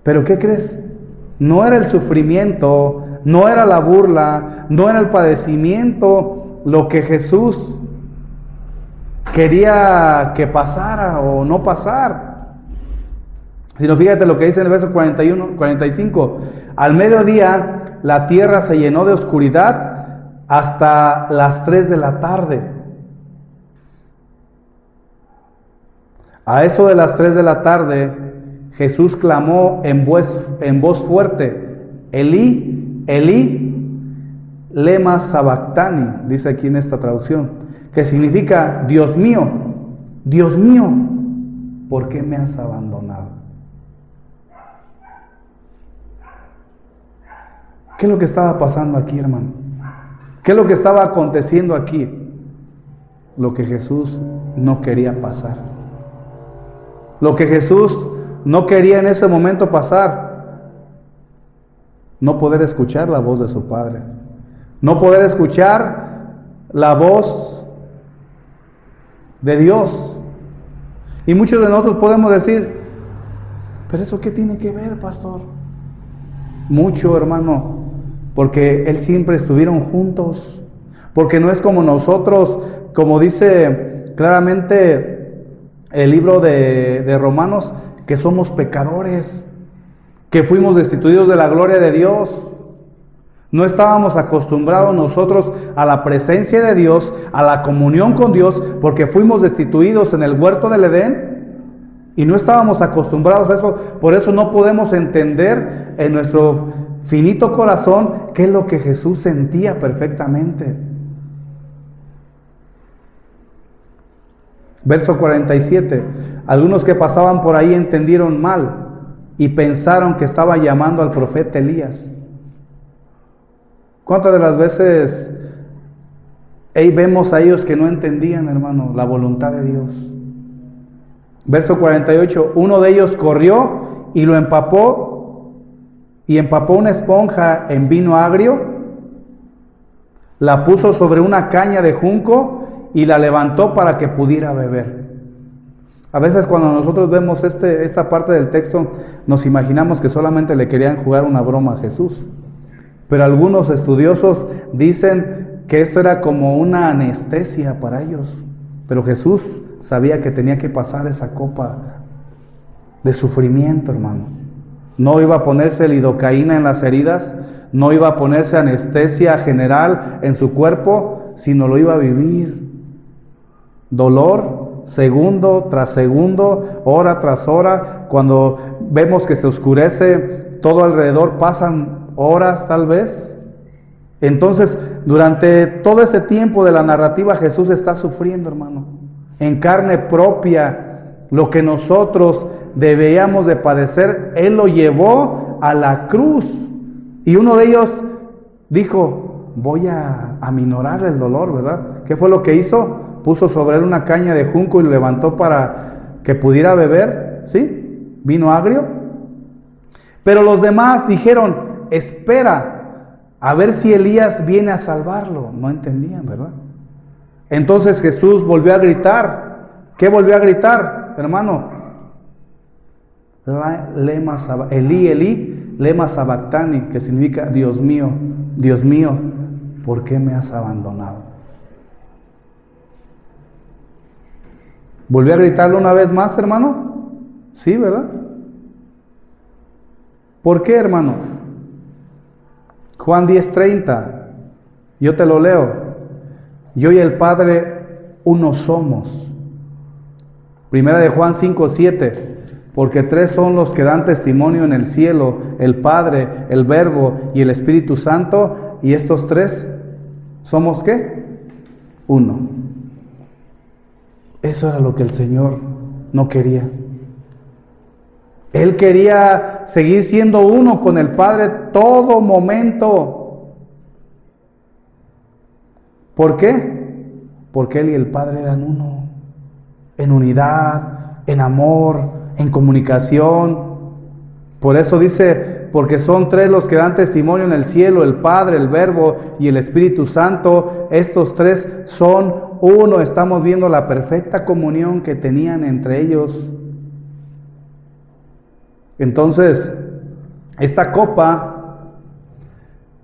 S1: ¿Pero qué crees? No era el sufrimiento, no era la burla, no era el padecimiento lo que Jesús quería que pasara o no pasar. Sino fíjate lo que dice en el verso 45. Al mediodía la tierra se llenó de oscuridad hasta las 3 de la tarde. A eso de las 3 de la tarde, Jesús clamó en voz fuerte, Elí, Elí, lema sabactani, dice aquí en esta traducción, que significa, Dios mío, ¿por qué me has abandonado? ¿Qué es lo que estaba pasando aquí, hermano? ¿Qué es lo que estaba aconteciendo aquí? Lo que Jesús no quería pasar. Lo que Jesús no quería en ese momento pasar. No poder escuchar la voz de su Padre. No poder escuchar la voz de Dios. Y muchos de nosotros podemos decir, ¿pero eso qué tiene que ver, pastor? Mucho, hermano, porque Él siempre estuvieron juntos. Porque no es como nosotros, como dice claramente el libro de Romanos, que somos pecadores, que fuimos destituidos de la gloria de Dios. No estábamos acostumbrados nosotros a la presencia de Dios, a la comunión con Dios, porque fuimos destituidos en el huerto del Edén y no estábamos acostumbrados a eso. Por eso no podemos entender en nuestro finito corazón qué es lo que Jesús sentía perfectamente. Verso 47. Algunos que pasaban por ahí entendieron mal y pensaron que estaba llamando al profeta Elías. ¿Cuántas de las veces vemos a ellos que no entendían, hermano, la voluntad de Dios? Verso 48. Uno de ellos corrió y lo empapó, y empapó una esponja en vino agrio, la puso sobre una caña de junco y la levantó para que pudiera beber. A veces cuando nosotros vemos esta parte del texto, nos imaginamos que solamente le querían jugar una broma a Jesús. Pero algunos estudiosos dicen que esto era como una anestesia para ellos. Pero Jesús sabía que tenía que pasar esa copa de sufrimiento, hermano. No iba a ponerse lidocaína en las heridas, no iba a ponerse anestesia general en su cuerpo, sino lo iba a vivir. Dolor, segundo tras segundo, hora tras hora. Cuando vemos que se oscurece todo alrededor, pasan horas tal vez. Entonces, durante todo ese tiempo de la narrativa, Jesús está sufriendo, hermano, en carne propia, lo que nosotros debíamos de padecer. Él lo llevó a la cruz. Y uno de ellos dijo, voy a aminorar el dolor, ¿verdad? ¿Qué fue lo que hizo? Puso sobre él una caña de junco y lo levantó para que pudiera beber, ¿sí? Vino agrio. Pero los demás dijeron, espera, a ver si Elías viene a salvarlo. No entendían, ¿verdad? Entonces Jesús volvió a gritar. ¿Qué volvió a gritar, hermano? Elí, Elí, lema sabactani, que significa Dios mío, ¿por qué me has abandonado? ¿Volvió a gritarlo una vez más, hermano? Sí, ¿verdad? ¿Por qué, hermano? Juan 10:30, yo te lo leo. Yo y el Padre uno somos. Primera de Juan 5:7, porque tres son los que dan testimonio en el cielo, el Padre, el Verbo y el Espíritu Santo, y estos tres somos ¿qué? Uno. Eso era lo que el Señor no quería. Él quería seguir siendo uno con el Padre todo momento. ¿Por qué? Porque Él y el Padre eran uno, en unidad, en amor, en comunicación. Por eso dice, porque son tres los que dan testimonio en el cielo, el Padre, el Verbo y el Espíritu Santo. Estos tres son uno. Estamos viendo la perfecta comunión que tenían entre ellos. Entonces, esta copa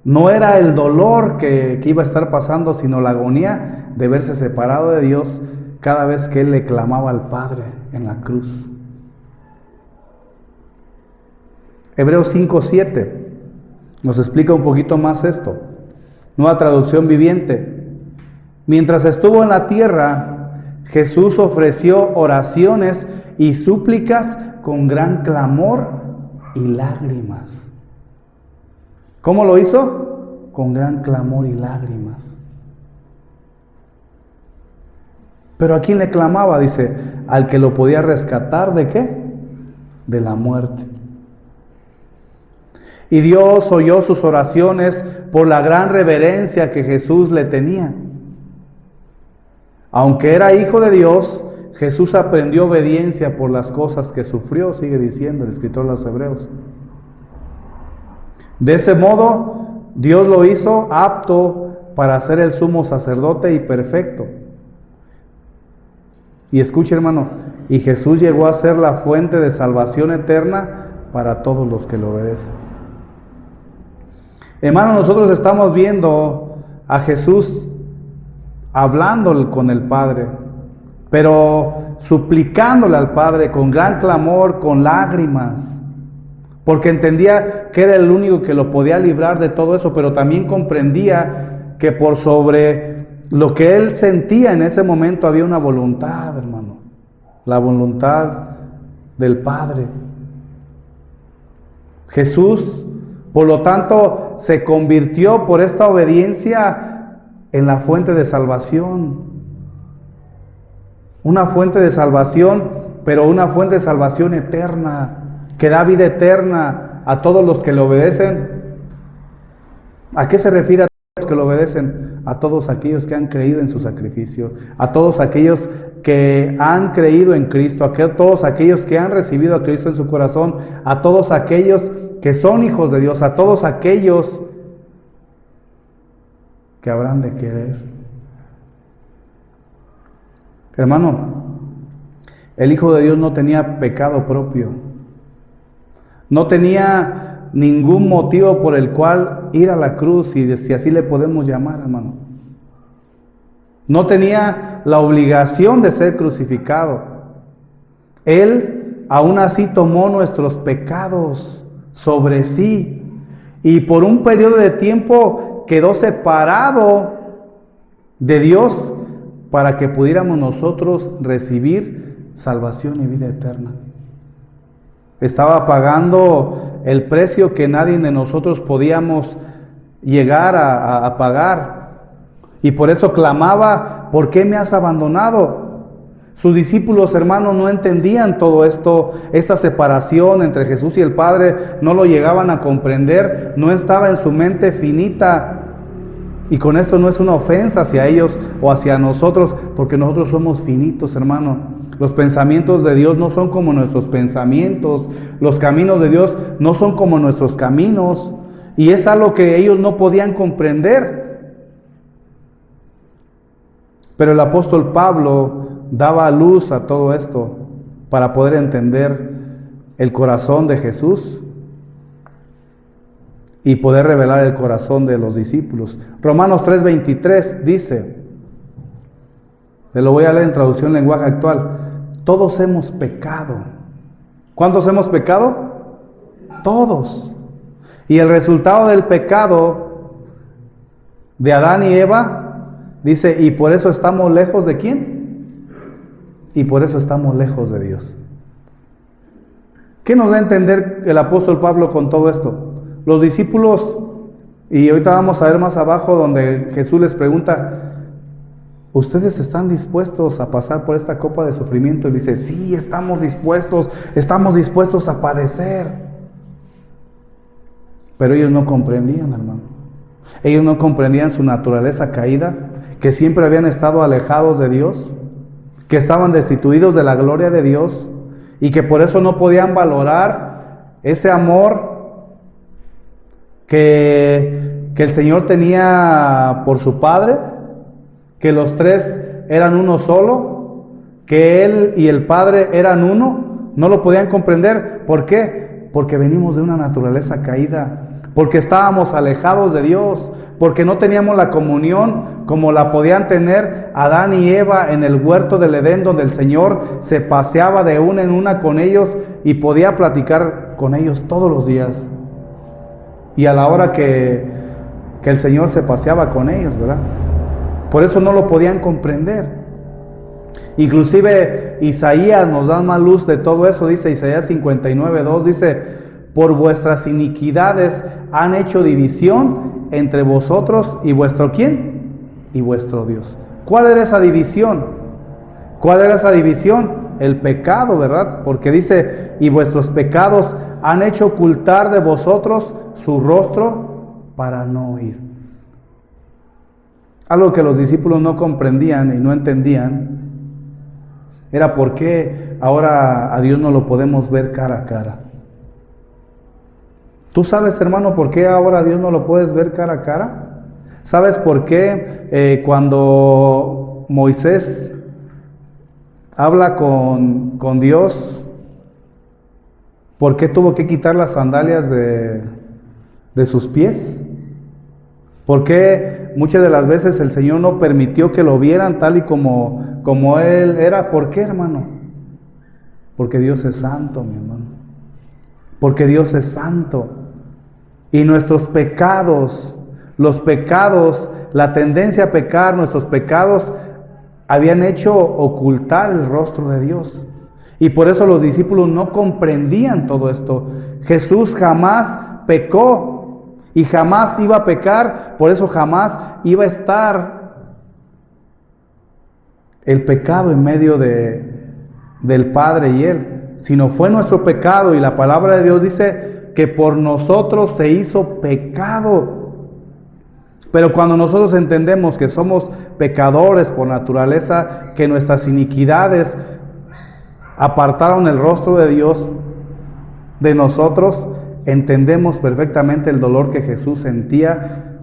S1: no era el dolor que iba a estar pasando, sino la agonía de verse separado de Dios cada vez que él le clamaba al Padre en la cruz. Hebreos 5:7 nos explica un poquito más esto. Nueva traducción viviente. Mientras estuvo en la tierra, Jesús ofreció oraciones y súplicas con gran clamor y lágrimas. ¿Cómo lo hizo? Con gran clamor y lágrimas. Pero ¿a quién le clamaba? Dice, al que lo podía rescatar, ¿de qué? De la muerte. Y Dios oyó sus oraciones por la gran reverencia que Jesús le tenía. Aunque era hijo de Dios, Jesús aprendió obediencia por las cosas que sufrió, sigue diciendo el escritor de los Hebreos. De ese modo, Dios lo hizo apto para ser el sumo sacerdote y perfecto. Y escuche, hermano, y Jesús llegó a ser la fuente de salvación eterna para todos los que lo obedecen. Hermano, nosotros estamos viendo a Jesús hablando con el Padre, pero suplicándole al Padre con gran clamor, con lágrimas, porque entendía que era el único que lo podía librar de todo eso, pero también comprendía que por sobre lo que él sentía en ese momento había una voluntad, hermano, la voluntad del Padre. Jesús, por lo tanto, se convirtió por esta obediencia en la fuente de salvación. Una fuente de salvación, pero una fuente de salvación eterna, que da vida eterna a todos los que le obedecen. ¿A qué se refiere a todos los que le obedecen? A todos aquellos que han creído en su sacrificio, a todos aquellos que han creído en Cristo, a todos aquellos que han recibido a Cristo en su corazón, a todos aquellos que son hijos de Dios, a todos aquellos que habrán de querer. Hermano, el Hijo de Dios no tenía pecado propio, no tenía ningún motivo por el cual ir a la cruz, si así le podemos llamar, hermano. No tenía la obligación de ser crucificado. Él aún así tomó nuestros pecados sobre sí y por un periodo de tiempo quedó separado de Dios para que pudiéramos nosotros recibir salvación y vida eterna. Estaba pagando el precio que nadie de nosotros podíamos llegar a pagar. Y por eso clamaba: ¿por qué me has abandonado? Sus discípulos, hermanos, no entendían todo esto, esta separación entre Jesús y el Padre, no lo llegaban a comprender, no estaba en su mente finita. Y con esto no es una ofensa hacia ellos o hacia nosotros, porque nosotros somos finitos, hermano. Los pensamientos de Dios no son como nuestros pensamientos, los caminos de Dios no son como nuestros caminos, y es algo que ellos no podían comprender. Pero el apóstol Pablo daba luz a todo esto para poder entender el corazón de Jesús y poder revelar el corazón de los discípulos. Romanos 3:23 dice, te lo voy a leer en traducción lenguaje actual: todos hemos pecado. ¿Cuántos hemos pecado? Todos. Y el resultado del pecado de Adán y Eva, dice, y por eso estamos lejos de ¿quién? Y por eso estamos lejos de Dios. ¿Qué nos da a entender el apóstol Pablo con todo esto? Los discípulos, y ahorita vamos a ver más abajo donde Jesús les pregunta, ¿ustedes están dispuestos a pasar por esta copa de sufrimiento? Y dice, sí, estamos dispuestos a padecer. Pero ellos no comprendían, hermano. Ellos no comprendían su naturaleza caída, que siempre habían estado alejados de Dios, que estaban destituidos de la gloria de Dios y que por eso no podían valorar ese amor que el Señor tenía por su Padre, que los tres eran uno solo, que Él y el Padre eran uno. No lo podían comprender. ¿Por qué? Porque venimos de una naturaleza caída, porque estábamos alejados de Dios, porque no teníamos la comunión como la podían tener Adán y Eva en el huerto del Edén, donde el Señor se paseaba de una en una con ellos y podía platicar con ellos todos los días. Y a la hora que el Señor se paseaba con ellos, ¿verdad? Por eso no lo podían comprender. Inclusive Isaías nos da más luz de todo eso. Dice Isaías 59:2, dice, por vuestras iniquidades han hecho división entre vosotros y vuestro ¿quién? Y vuestro Dios. ¿Cuál era esa división? ¿Cuál era esa división? El pecado, ¿verdad? Porque dice, y vuestros pecados han hecho ocultar de vosotros su rostro para no oír. Algo que los discípulos no comprendían y no entendían era por qué ahora a Dios no lo podemos ver cara a cara. ¿Tú sabes, hermano, por qué ahora a Dios no lo puedes ver cara a cara? ¿Sabes por qué cuando Moisés habla con Dios, por qué tuvo que quitar las sandalias de sus pies? ¿Por qué muchas de las veces el Señor no permitió que lo vieran tal y como Él era? ¿Por qué, hermano? Porque Dios es santo, mi hermano. porque Dios es santo. Y nuestros pecados, los pecados, la tendencia a pecar, nuestros pecados habían hecho ocultar el rostro de Dios. Y por eso los discípulos no comprendían todo esto. Jesús jamás pecó y jamás iba a pecar, por eso jamás iba a estar el pecado en medio del Padre y Él, sino fue nuestro pecado, y la palabra de Dios dice que por nosotros se hizo pecado. Pero cuando nosotros entendemos que somos pecadores por naturaleza, que nuestras iniquidades apartaron el rostro de Dios de nosotros, entendemos perfectamente el dolor que Jesús sentía,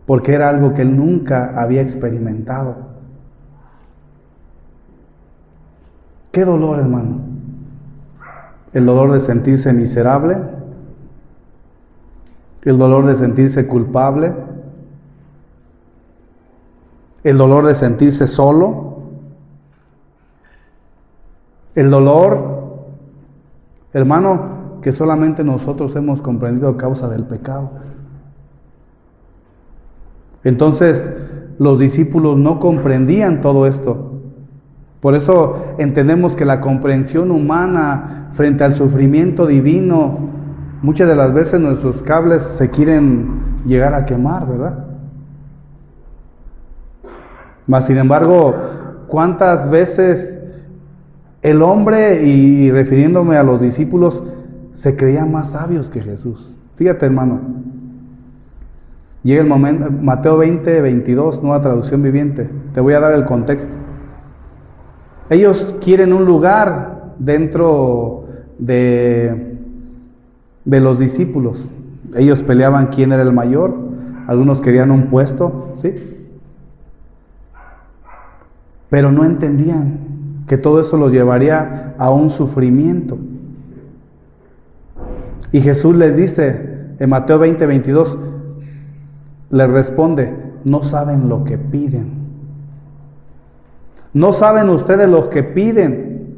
S1: porque era algo que Él nunca había experimentado. ¿Qué dolor, hermano? El dolor de sentirse miserable, el dolor de sentirse culpable, el dolor de sentirse solo, el dolor, hermano, que solamente nosotros hemos comprendido a causa del pecado. Entonces, los discípulos no comprendían todo esto. Por eso entendemos que la comprensión humana frente al sufrimiento divino, muchas de las veces nuestros cables se quieren llegar a quemar, ¿verdad? Mas sin embargo, ¿cuántas veces el hombre, y refiriéndome a los discípulos, se creían más sabios que Jesús? Fíjate, hermano, llega el momento, Mateo 20, 22, nueva traducción viviente, te voy a dar el contexto. Ellos quieren un lugar dentro de los discípulos. Ellos peleaban quién era el mayor, algunos querían un puesto, ¿sí? Pero no entendían que todo eso los llevaría a un sufrimiento. Y Jesús les dice en Mateo 20, 22, les responde, no saben lo que piden. ¿No saben ustedes lo que piden?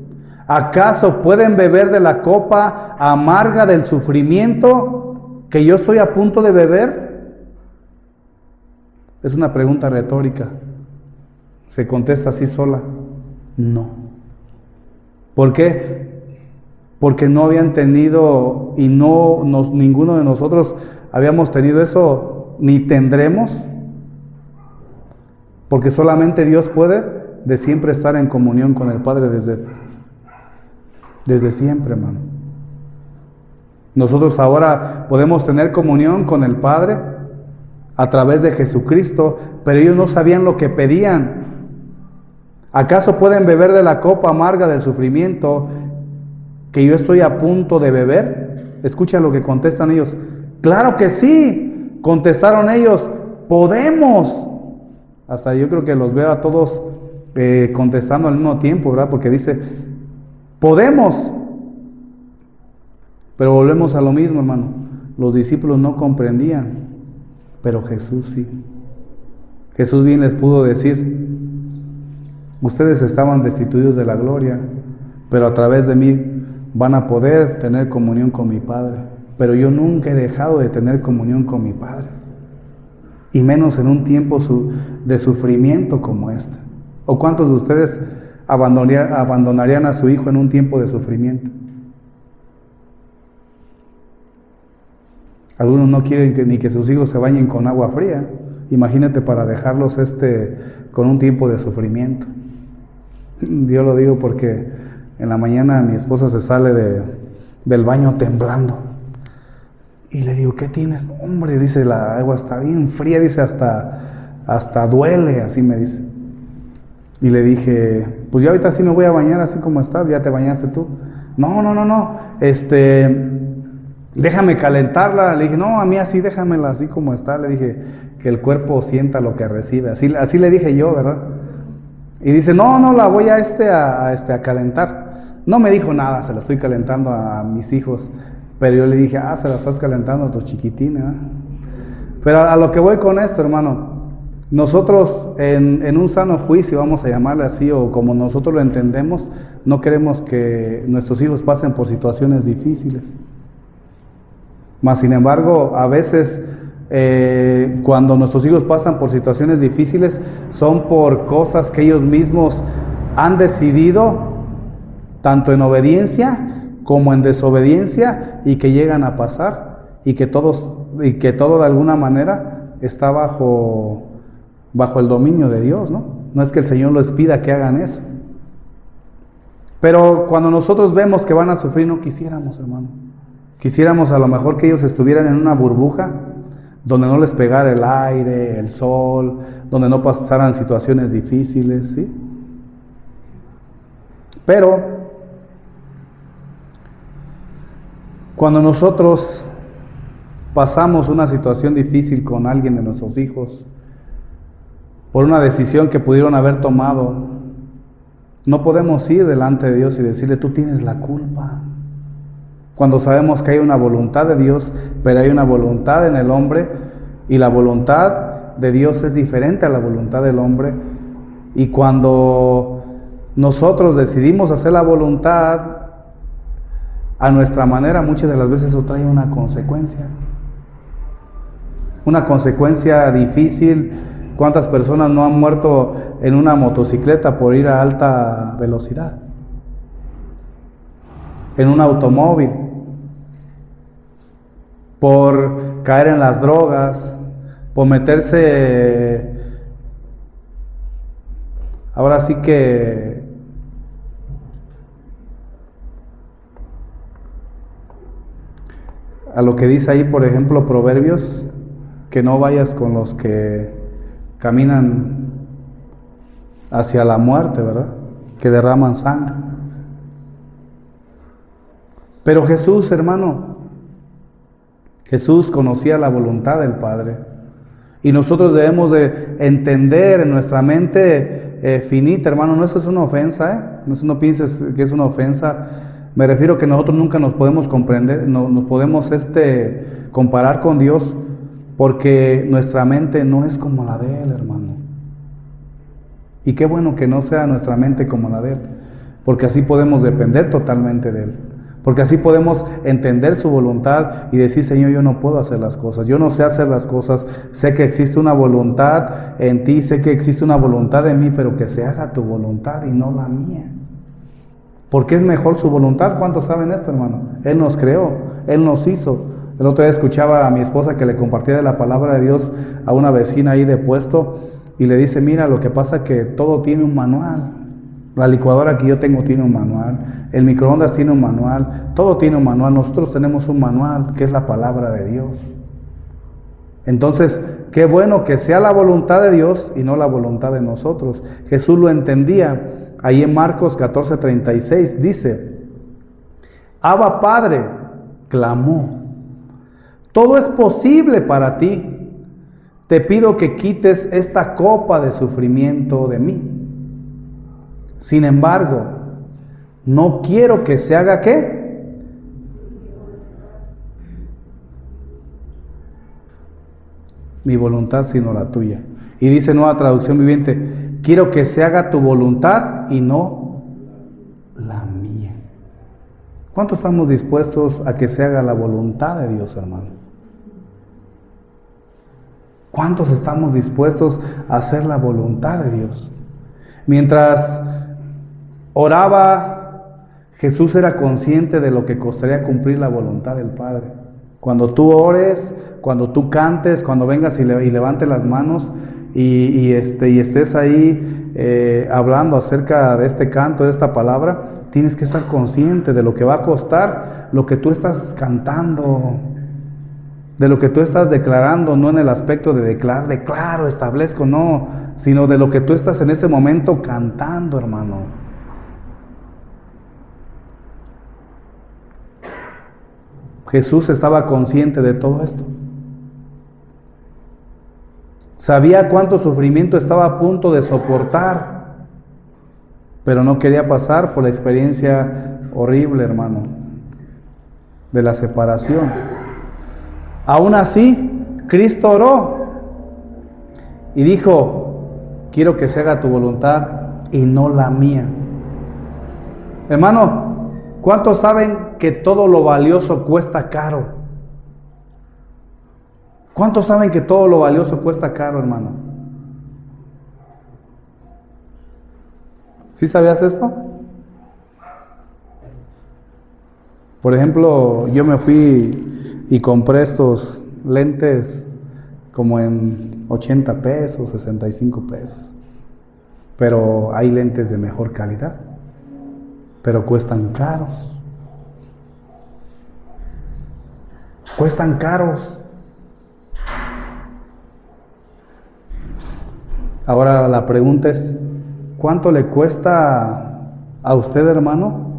S1: ¿Acaso pueden beber de la copa amarga del sufrimiento que yo estoy a punto de beber? Es una pregunta retórica. Se contesta así sola. No. ¿Por qué? Porque no habían tenido, y ninguno de nosotros habíamos tenido eso, ni tendremos. Porque solamente Dios puede de siempre estar en comunión con el Padre desde siempre, hermano. Nosotros ahora podemos tener comunión con el Padre a través de Jesucristo, pero ellos no sabían lo que pedían. ¿Acaso pueden beber de la copa amarga del sufrimiento que yo estoy a punto de beber? Escucha lo que contestan ellos. Claro que sí, contestaron ellos, podemos. Hasta yo creo que los veo a todos contestando al mismo tiempo, ¿verdad? Porque dice, podemos. Pero volvemos a lo mismo, hermano. Los discípulos no comprendían, pero Jesús sí. Jesús bien les pudo decir, ustedes estaban destituidos de la gloria, pero a través de mí van a poder tener comunión con mi Padre. Pero yo nunca he dejado de tener comunión con mi Padre, y menos en un tiempo de sufrimiento como este. ¿O cuántos de ustedes abandonarían a su hijo en un tiempo de sufrimiento? Algunos no quieren ni que sus hijos se bañen con agua fría. Imagínate para dejarlos con un tiempo de sufrimiento. Yo lo digo porque en la mañana mi esposa se sale del baño temblando. Y le digo, ¿qué tienes? Hombre, dice, la agua está bien fría, dice, hasta duele, así me dice. Y le dije, pues yo ahorita sí me voy a bañar así como está, ya te bañaste tú. No, déjame calentarla. Le dije, no, a mí así déjamela así como está. Le dije, que el cuerpo sienta lo que recibe. Así le dije yo, ¿verdad? Y dice, no, la voy a calentar. No me dijo nada, se la estoy calentando a mis hijos. Pero yo le dije, se la estás calentando a tus chiquitines, ¿eh? Pero a lo que voy con esto, hermano, Nosotros en un sano juicio, vamos a llamarle así, o como nosotros lo entendemos, no queremos que nuestros hijos pasen por situaciones difíciles. Mas sin embargo, a veces cuando nuestros hijos pasan por situaciones difíciles, son por cosas que ellos mismos han decidido, tanto en obediencia como en desobediencia, y que llegan a pasar, y que todo de alguna manera está bajo el dominio de Dios, ¿no? No es que el Señor les pida que hagan eso. Pero cuando nosotros vemos que van a sufrir, no quisiéramos, hermano. Quisiéramos a lo mejor que ellos estuvieran en una burbuja donde no les pegara el aire, el sol, donde no pasaran situaciones difíciles, ¿sí? Pero cuando nosotros pasamos una situación difícil con alguien de nuestros hijos, por una decisión que pudieron haber tomado, no podemos ir delante de Dios y decirle, tú tienes la culpa. Cuando sabemos que hay una voluntad de Dios, pero hay una voluntad en el hombre, y la voluntad de Dios es diferente a la voluntad del hombre. Y cuando nosotros decidimos hacer la voluntad a nuestra manera, muchas de las veces eso trae una consecuencia difícil. ¿Cuántas personas no han muerto en una motocicleta por ir a alta velocidad? En un automóvil, por caer en las drogas, por meterse, ahora sí que a lo que dice ahí, por ejemplo, Proverbios, que no vayas con los que caminan hacia la muerte, ¿verdad? Que derraman sangre. Pero Jesús, hermano, Jesús conocía la voluntad del Padre. Y nosotros debemos de entender en nuestra mente finita, hermano, no, eso es una ofensa, no pienses que es una ofensa. Me refiero a que nosotros nunca nos podemos comprender, nos podemos comparar con Dios, porque nuestra mente no es como la de Él, hermano. Y qué bueno que no sea nuestra mente como la de Él, porque así podemos depender totalmente de Él. Porque así podemos entender su voluntad y decir, Señor, yo no puedo hacer las cosas, yo no sé hacer las cosas, sé que existe una voluntad en ti, sé que existe una voluntad en mí, pero que se haga tu voluntad y no la mía. Porque es mejor su voluntad. ¿Cuántos saben esto, hermano? Él nos creó, Él nos hizo. El otro día escuchaba a mi esposa que le compartía de la palabra de Dios a una vecina ahí de puesto, y le dice, mira, lo que pasa es que todo tiene un manual. La licuadora que yo tengo tiene un manual, el microondas tiene un manual, todo tiene un manual. Nosotros tenemos un manual que es la palabra de Dios. Entonces, qué bueno que sea la voluntad de Dios y no la voluntad de nosotros. Jesús lo entendía. Ahí en Marcos 14:36 dice, Abba Padre, clamó, todo es posible para ti. Te pido que quites esta copa de sufrimiento de mí. Sin embargo, no quiero que se haga ¿qué? Mi voluntad, sino la tuya. Y dice Nueva Traducción Viviente, quiero que se haga tu voluntad y no la mía. ¿Cuánto estamos dispuestos a que se haga la voluntad de Dios, hermano? ¿Cuántos estamos dispuestos a hacer la voluntad de Dios? Mientras oraba, Jesús era consciente de lo que costaría cumplir la voluntad del Padre. Cuando tú ores, cuando tú cantes, cuando vengas y levantes las manos y estés ahí hablando acerca de este canto, de esta palabra, tienes que estar consciente de lo que va a costar lo que tú estás cantando, de lo que tú estás declarando, no en el aspecto de declaro, establezco, no, sino de lo que tú estás en ese momento cantando, hermano. Jesús estaba consciente de todo esto. Sabía cuánto sufrimiento estaba a punto de soportar, pero no quería pasar por la experiencia horrible, hermano, de la separación. Aún así, Cristo oró y dijo: quiero que se haga tu voluntad y no la mía. Hermano, ¿cuántos saben que todo lo valioso cuesta caro? ¿Cuántos saben que todo lo valioso cuesta caro, hermano? ¿Sí sabías esto? Por ejemplo, yo me fui y compré estos lentes como en 80 pesos, 65 pesos. Pero hay lentes de mejor calidad, pero cuestan caros. Cuestan caros. Ahora la pregunta es, ¿cuánto le cuesta a usted, hermano,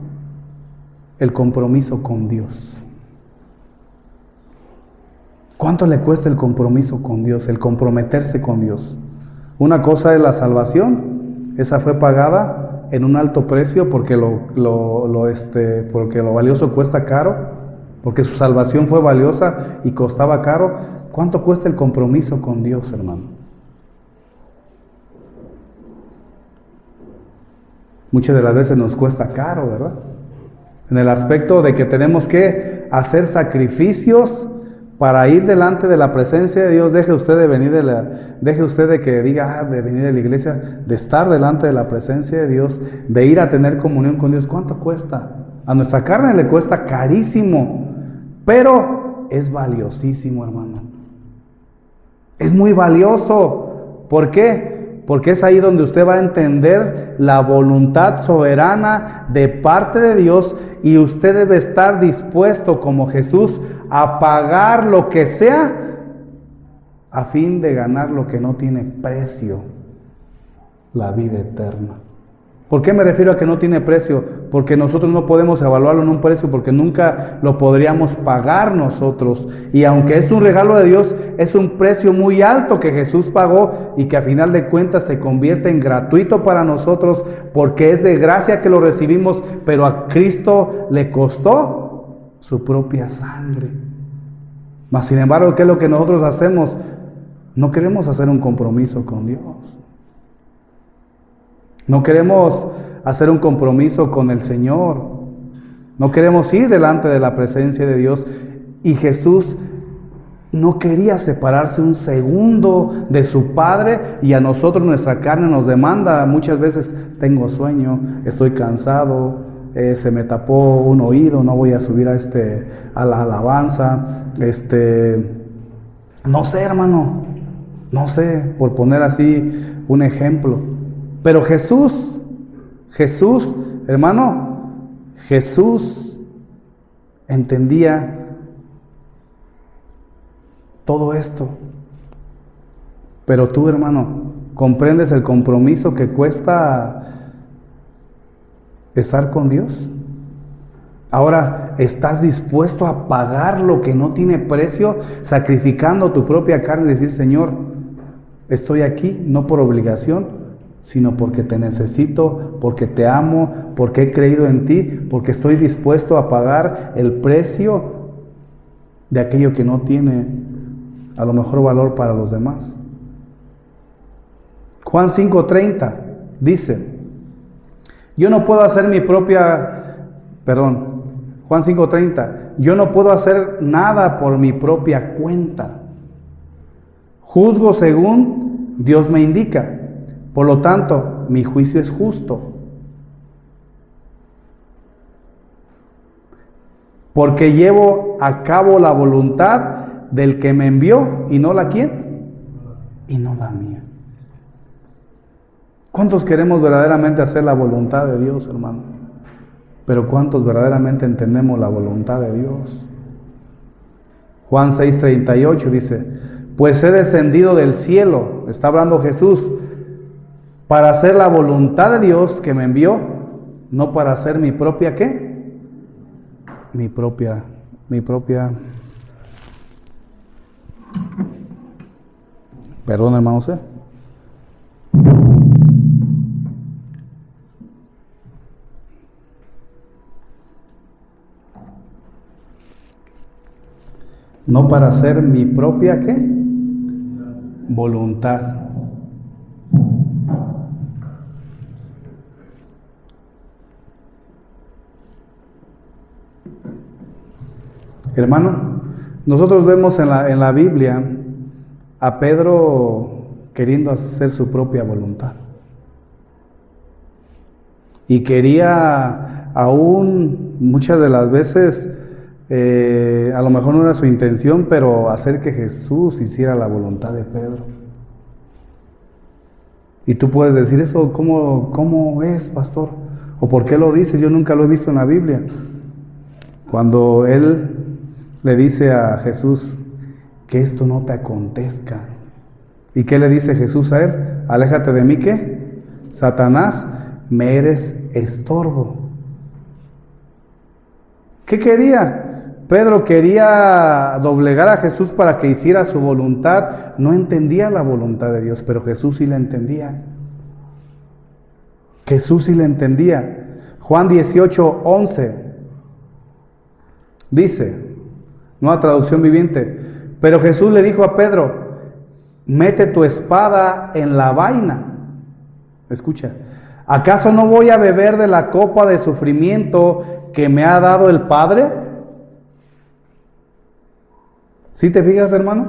S1: el compromiso con Dios? ¿Cuánto le cuesta el compromiso con Dios, el comprometerse con Dios? Una cosa es la salvación, esa fue pagada en un alto precio porque porque lo valioso cuesta caro, porque su salvación fue valiosa y costaba caro. ¿Cuánto cuesta el compromiso con Dios, hermano? Muchas de las veces nos cuesta caro, ¿verdad? En el aspecto de que tenemos que hacer sacrificios para ir delante de la presencia de Dios. Deje usted de venir deje usted de que diga, de venir de la iglesia, de estar delante de la presencia de Dios, de ir a tener comunión con Dios. ¿Cuánto cuesta? A nuestra carne le cuesta carísimo, pero es valiosísimo, hermano. Es muy valioso. ¿Por qué? Porque es ahí donde usted va a entender la voluntad soberana de parte de Dios, y usted debe estar dispuesto como Jesús a pagar lo que sea a fin de ganar lo que no tiene precio, la vida eterna. ¿Por qué me refiero a que no tiene precio? Porque nosotros no podemos evaluarlo en un precio, porque nunca lo podríamos pagar nosotros. Y aunque es un regalo de Dios, es un precio muy alto que Jesús pagó y que a final de cuentas se convierte en gratuito para nosotros, porque es de gracia que lo recibimos, pero a Cristo le costó su propia sangre. Mas sin embargo, ¿qué es lo que nosotros hacemos? No queremos hacer un compromiso con Dios. No queremos hacer un compromiso con el Señor. No queremos ir delante de la presencia de Dios. Y Jesús no quería separarse un segundo de su Padre, y a nosotros nuestra carne nos demanda muchas veces: tengo sueño, estoy cansado, se me tapó un oído, no voy a subir a la alabanza, no sé, hermano, no sé, por poner así un ejemplo. Pero Jesús, hermano, Jesús entendía todo esto. Pero tú, hermano, ¿comprendes el compromiso que cuesta estar con Dios? Ahora, ¿estás dispuesto a pagar lo que no tiene precio, sacrificando tu propia carne y decir: Señor, estoy aquí no por obligación, sino porque te necesito, porque te amo, porque he creído en ti, porque estoy dispuesto a pagar el precio de aquello que no tiene a lo mejor valor para los demás? Juan 5:30 dice: yo no puedo hacer Juan 5:30, yo no puedo hacer nada por mi propia cuenta. Juzgo según Dios me indica. Por lo tanto, mi juicio es justo. Porque llevo a cabo la voluntad del que me envió, y no la ¿quién? Y no la mía. ¿Cuántos queremos verdaderamente hacer la voluntad de Dios, hermano? Pero ¿cuántos verdaderamente entendemos la voluntad de Dios? Juan 6:38 dice: pues he descendido del cielo, está hablando Jesús, para hacer la voluntad de Dios que me envió, no para hacer mi propia ¿qué? Mi propia. Perdón, hermanos. No para hacer mi propia ¿qué? Voluntad. Hermano, nosotros vemos en la Biblia a Pedro queriendo hacer su propia voluntad. Y quería aún muchas de las veces, a lo mejor no era su intención, pero hacer que Jesús hiciera la voluntad de Pedro. Y tú puedes decir eso, ¿cómo es, pastor? ¿O por qué lo dices? Yo nunca lo he visto en la Biblia. Cuando él le dice a Jesús, que esto no te acontezca. ¿Y qué le dice Jesús a él? Aléjate de mí, ¿qué? Satanás, me eres estorbo. ¿Qué quería? Pedro quería doblegar a Jesús para que hiciera su voluntad. No entendía la voluntad de Dios, pero Jesús sí la entendía. Jesús sí la entendía. Juan 18:11 dice, nueva traducción viviente, pero Jesús le dijo a Pedro, mete tu espada en la vaina. Escucha, ¿acaso no voy a beber de la copa de sufrimiento que me ha dado el Padre? ¿Sí te fijas, hermano?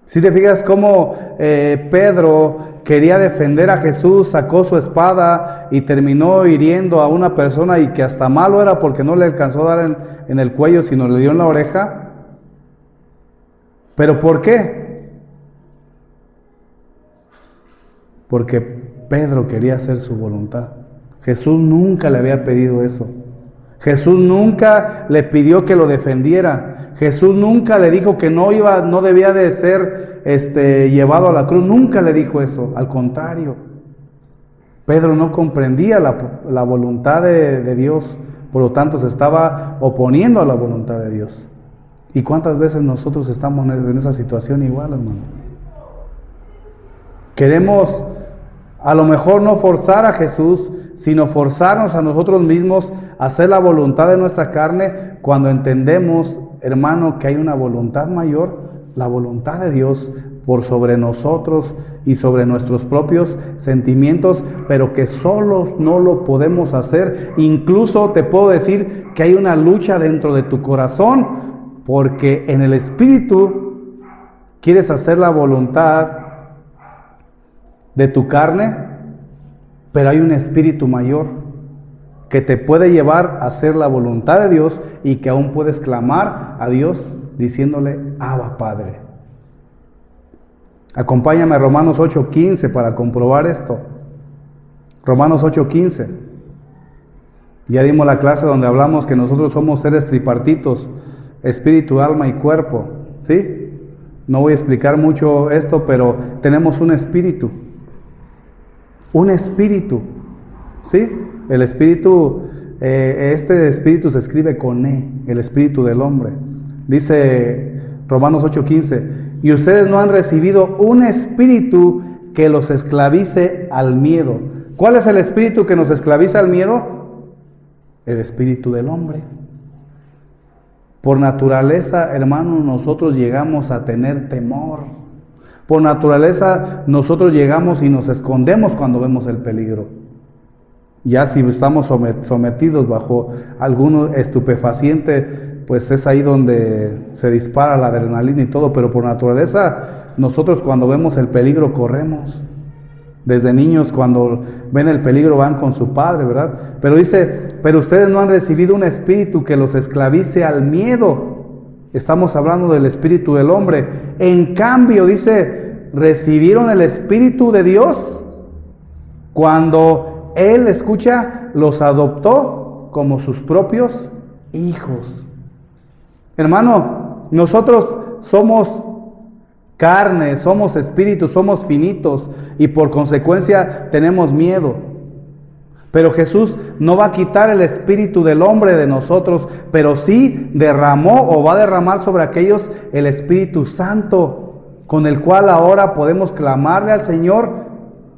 S1: ¿Sí te fijas cómo Pedro quería defender a Jesús, sacó su espada y terminó hiriendo a una persona y que hasta malo era porque no le alcanzó a dar en el cuello, sino le dio en la oreja? ¿Pero por qué? Porque Pedro quería hacer su voluntad. Jesús nunca le había pedido eso. Jesús nunca le pidió que lo defendiera. Jesús nunca le dijo que no debía de ser llevado a la cruz. Nunca le dijo eso. Al contrario, Pedro no comprendía la voluntad de Dios. Por lo tanto, se estaba oponiendo a la voluntad de Dios. ¿Y cuántas veces nosotros estamos en esa situación igual, hermano? Queremos a lo mejor no forzar a Jesús, sino forzarnos a nosotros mismos a hacer la voluntad de nuestra carne cuando entendemos, hermano, que hay una voluntad mayor, la voluntad de Dios por sobre nosotros y sobre nuestros propios sentimientos, pero que solos no lo podemos hacer. Incluso te puedo decir que hay una lucha dentro de tu corazón, porque en el Espíritu quieres hacer la voluntad de tu carne, pero hay un espíritu mayor que te puede llevar a hacer la voluntad de Dios y que aún puedes clamar a Dios diciéndole, Abba, Padre. Acompáñame a Romanos 8:15 para comprobar esto. Romanos 8:15. Ya dimos la clase donde hablamos que nosotros somos seres tripartitos, espíritu, alma y cuerpo, ¿sí? No voy a explicar mucho esto, pero tenemos un espíritu. Un espíritu, ¿sí? El espíritu, este espíritu se escribe con E, el espíritu del hombre. Dice Romanos 8:15, y ustedes no han recibido un espíritu que los esclavice al miedo. ¿Cuál es el espíritu que nos esclaviza al miedo? El espíritu del hombre. Por naturaleza, hermano, nosotros llegamos a tener temor. Por naturaleza, nosotros llegamos y nos escondemos cuando vemos el peligro. Ya si estamos sometidos bajo algún estupefaciente, pues es ahí donde se dispara la adrenalina y todo, pero por naturaleza, nosotros cuando vemos el peligro corremos. Desde niños cuando ven el peligro van con su padre, ¿verdad? Pero dice, pero ustedes no han recibido un espíritu que los esclavice al miedo. Estamos hablando del espíritu del hombre. En cambio, dice, recibieron el espíritu de Dios cuando Él, escucha, los adoptó como sus propios hijos. Hermano, nosotros somos carne, somos espíritus, somos finitos y por consecuencia tenemos miedo. Pero Jesús no va a quitar el espíritu del hombre de nosotros, pero sí derramó o va a derramar sobre aquellos el Espíritu Santo, con el cual ahora podemos clamarle al Señor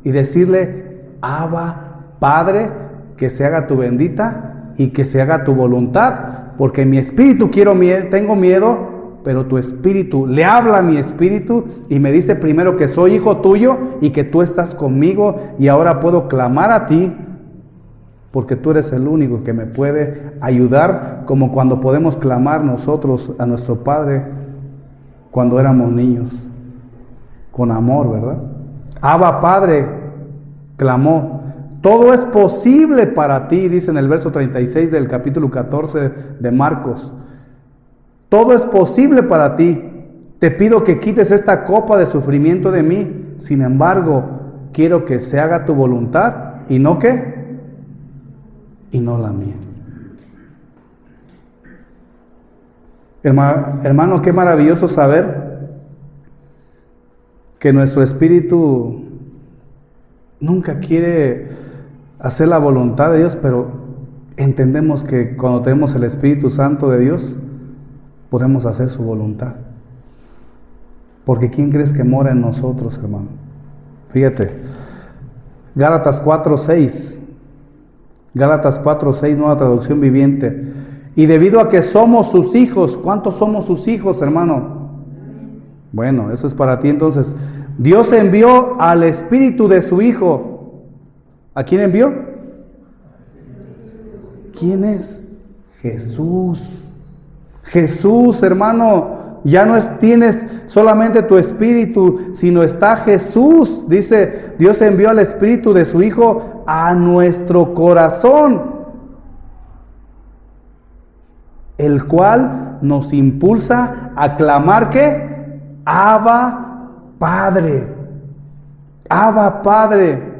S1: y decirle, Abba, Padre, que se haga tu bendita y que se haga tu voluntad, porque mi espíritu tengo miedo, pero tu espíritu, le habla a mi espíritu y me dice primero que soy hijo tuyo y que tú estás conmigo y ahora puedo clamar a ti porque tú eres el único que me puede ayudar, como cuando podemos clamar nosotros a nuestro Padre cuando éramos niños, con amor, ¿verdad? Abba Padre, clamó. Todo es posible para ti, dice en el verso 36 del capítulo 14 de Marcos. Todo es posible para ti. Te pido que quites esta copa de sufrimiento de mí. Sin embargo, quiero que se haga tu voluntad y no ¿qué? Y no la mía. Hermano, qué maravilloso saber que nuestro espíritu nunca quiere hacer la voluntad de Dios, pero entendemos que cuando tenemos el Espíritu Santo de Dios, podemos hacer su voluntad. Porque ¿quién crees que mora en nosotros, hermano? Fíjate, Gálatas 4:6, Gálatas 4:6, nueva traducción viviente. Y debido a que somos sus hijos, ¿cuántos somos sus hijos, hermano? Bueno, eso es para ti entonces. Dios envió al Espíritu de su Hijo. ¿A quién envió? ¿Quién es? Jesús. Jesús, hermano. Ya no tienes solamente tu espíritu, sino está Jesús. Dice, Dios envió al Espíritu de su Hijo a nuestro corazón, el cual nos impulsa a clamar ¿qué? Abba Padre. Abba Padre.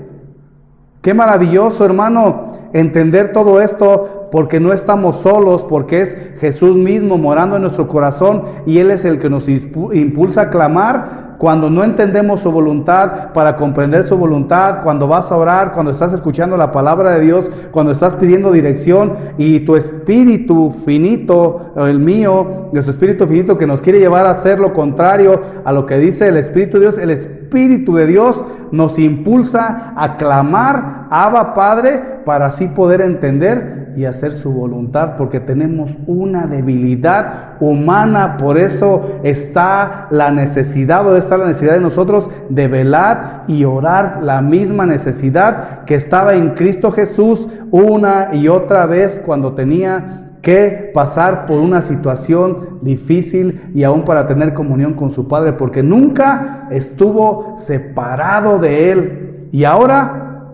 S1: Qué maravilloso, hermano, entender todo esto, porque no estamos solos, porque es Jesús mismo morando en nuestro corazón y Él es el que nos impulsa a clamar cuando no entendemos su voluntad, para comprender su voluntad, cuando vas a orar, cuando estás escuchando la palabra de Dios, cuando estás pidiendo dirección y tu espíritu finito, el mío, nuestro espíritu finito que nos quiere llevar a hacer lo contrario a lo que dice el Espíritu de Dios, el Espíritu de Dios nos impulsa a clamar, Abba Padre, para así poder entender y hacer su voluntad, porque tenemos una debilidad humana. Por eso está la necesidad de nosotros de velar y orar, la misma necesidad que estaba en Cristo Jesús una y otra vez cuando tenía que pasar por una situación difícil y aún para tener comunión con su Padre, porque nunca estuvo separado de Él, y ahora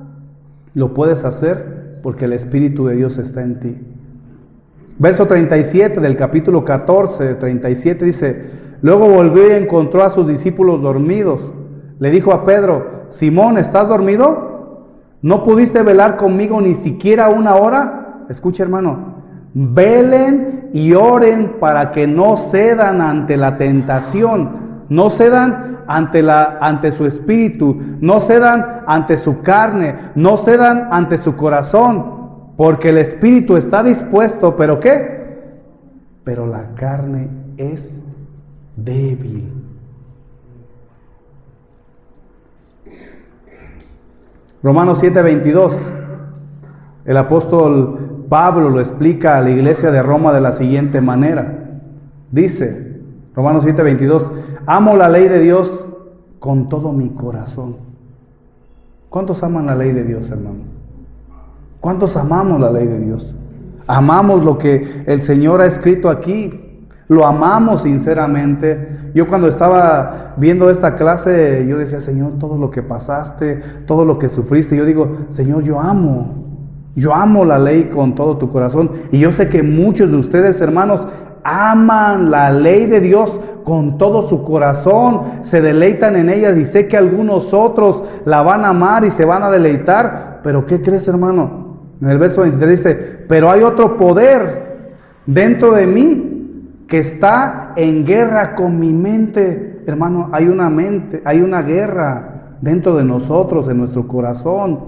S1: lo puedes hacer porque el Espíritu de Dios está en ti. Verso 37 del capítulo 14, 37 dice: luego volvió y encontró a sus discípulos dormidos. Le dijo a Pedro: Simón, ¿estás dormido? ¿No pudiste velar conmigo ni siquiera una hora? Escucha, hermano, velen y oren para que no cedan ante la tentación, no cedan ante su espíritu, no cedan ante su carne, no cedan ante su corazón, porque el espíritu está dispuesto, ¿pero qué? Pero la carne es débil. Romanos 7:22, el apóstol Pablo lo explica a la iglesia de Roma de la siguiente manera. Dice, Romanos 7:22, amo la ley de Dios con todo mi corazón. ¿Cuántos aman la ley de Dios, hermano? ¿Cuántos amamos la ley de Dios? Amamos lo que el Señor ha escrito aquí. Lo amamos sinceramente. Yo cuando estaba viendo esta clase, yo decía, Señor, todo lo que pasaste, todo lo que sufriste, yo digo, Señor, yo amo la ley con todo tu corazón. Y yo sé que muchos de ustedes, hermanos, aman la ley de Dios con todo su corazón, se deleitan en ella, y sé que algunos otros la van a amar y se van a deleitar. Pero ¿qué crees, hermano? En el verso 23 dice, pero hay otro poder dentro de mí que está en guerra con mi mente. Hermano, hay una guerra dentro de nosotros, en nuestro corazón.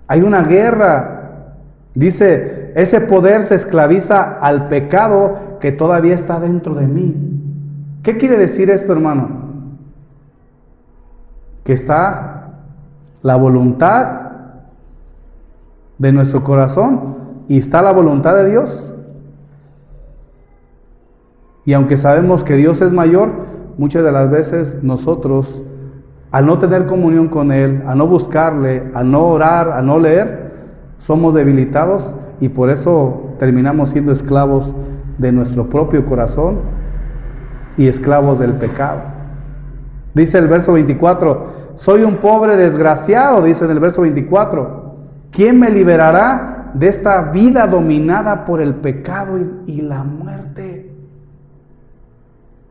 S1: Hay una guerra. Dice, ese poder se esclaviza al pecado que todavía está dentro de mí. ¿Qué quiere decir esto, hermano? Que está la voluntad de nuestro corazón y está la voluntad de Dios. Y aunque sabemos que Dios es mayor, muchas de las veces nosotros, al no tener comunión con Él, a no buscarle, a no orar, a no leer, somos debilitados y por eso terminamos siendo esclavos de nuestro propio corazón y esclavos del pecado. Dice el verso 24, soy un pobre desgraciado, dice en el verso 24, ¿quién me liberará de esta vida dominada por el pecado y la muerte?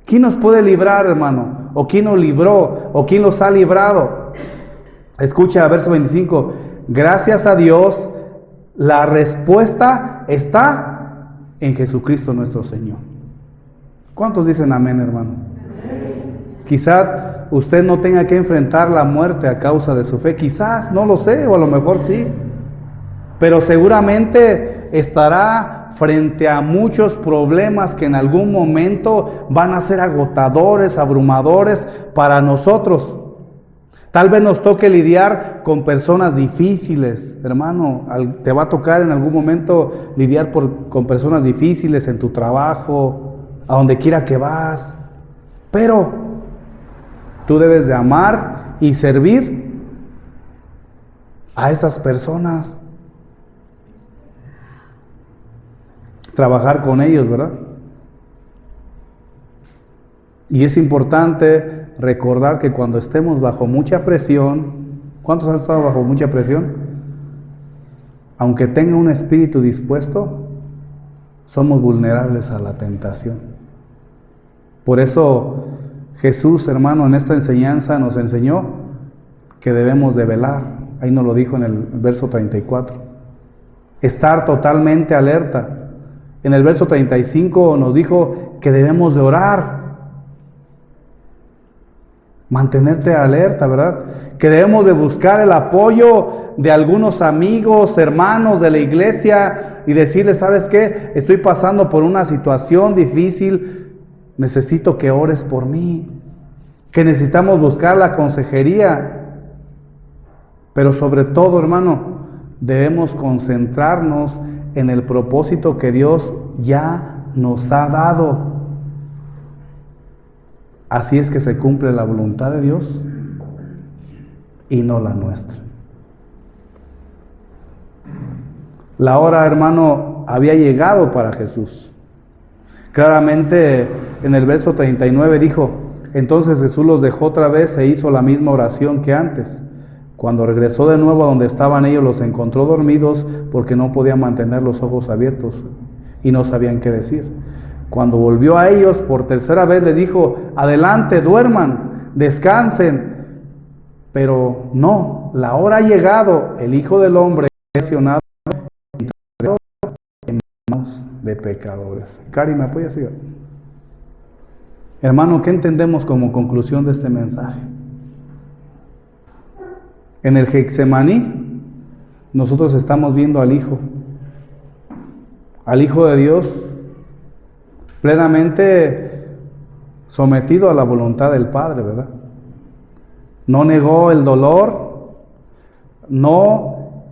S1: ¿Quién nos puede librar, hermano? ¿O quién nos libró? ¿O quién nos ha librado? Escucha, verso 25, gracias a Dios, la respuesta está en Jesucristo nuestro Señor. ¿Cuántos dicen amén, hermano? Quizás usted no tenga que enfrentar la muerte a causa de su fe, quizás, no lo sé, o a lo mejor sí, pero seguramente estará frente a muchos problemas que en algún momento van a ser agotadores, abrumadores para nosotros. Tal vez nos toque lidiar con personas difíciles, hermano, te va a tocar en algún momento lidiar con personas difíciles en tu trabajo, a donde quiera que vas, pero tú debes de amar y servir a esas personas, trabajar con ellos, ¿verdad? Y es importante recordar que cuando estemos bajo mucha presión, ¿cuántos han estado bajo mucha presión? Aunque tenga un espíritu dispuesto, somos vulnerables a la tentación. Por eso Jesús, hermano, en esta enseñanza nos enseñó que debemos de velar. Ahí nos lo dijo en el verso 34. Estar totalmente alerta. En el verso 35 nos dijo que debemos de orar. Mantenerte alerta, ¿verdad? Que debemos de buscar el apoyo de algunos amigos, hermanos de la iglesia y decirles, ¿sabes qué? Estoy pasando por una situación difícil, necesito que ores por mí. Que necesitamos buscar la consejería. Pero sobre todo, hermano, debemos concentrarnos en el propósito que Dios ya nos ha dado. Así es que se cumple la voluntad de Dios y no la nuestra. La hora, hermano, había llegado para Jesús. Claramente en el verso 39 dijo, entonces Jesús los dejó otra vez e hizo la misma oración que antes. Cuando regresó de nuevo a donde estaban ellos, los encontró dormidos porque no podían mantener los ojos abiertos y no sabían qué decir. Cuando volvió a ellos por tercera vez les dijo, adelante, duerman, descansen. Pero no, la hora ha llegado, el Hijo del Hombre es mencionado en manos de pecadores. Cari, ¿me apoyas? Hermano, ¿qué entendemos como conclusión de este mensaje? En el Getsemaní, nosotros estamos viendo al Hijo de Dios, plenamente sometido a la voluntad del Padre, ¿verdad? No negó el dolor, no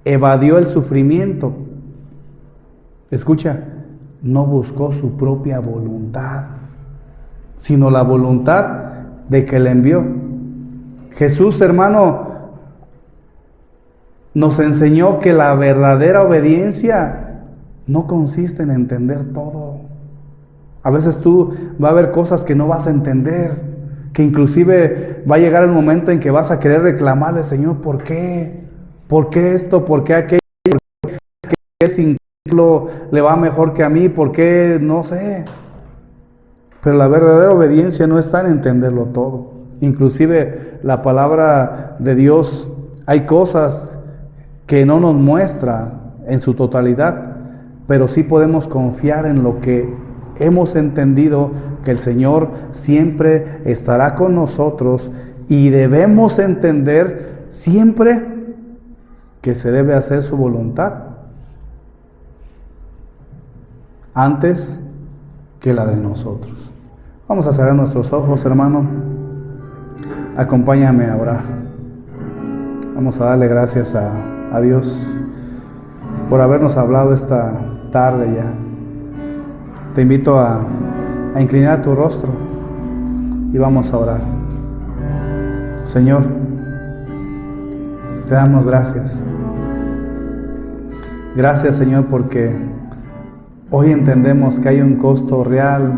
S1: evadió el sufrimiento. Escucha, no buscó su propia voluntad, sino la voluntad de que le envió. Jesús, hermano, nos enseñó que la verdadera obediencia no consiste en entender todo. A veces tú va a haber cosas que no vas a entender, que inclusive va a llegar el momento en que vas a querer reclamarle, Señor, ¿por qué? ¿Por qué esto? ¿Por qué aquello? ¿Por qué sin le va mejor que a mí? ¿Por qué? No sé. Pero la verdadera obediencia no está en entenderlo todo. Inclusive la palabra de Dios, hay cosas que no nos muestra en su totalidad, pero sí podemos confiar en lo que hemos entendido, que el Señor siempre estará con nosotros y debemos entender siempre que se debe hacer su voluntad antes que la de nosotros. Vamos a cerrar nuestros ojos, hermano. Acompáñame a orar. Vamos a darle gracias a Dios por habernos hablado esta tarde ya. Te invito a inclinar tu rostro y vamos a orar. Señor, te damos gracias Gracias, Señor, porque hoy entendemos que hay un costo real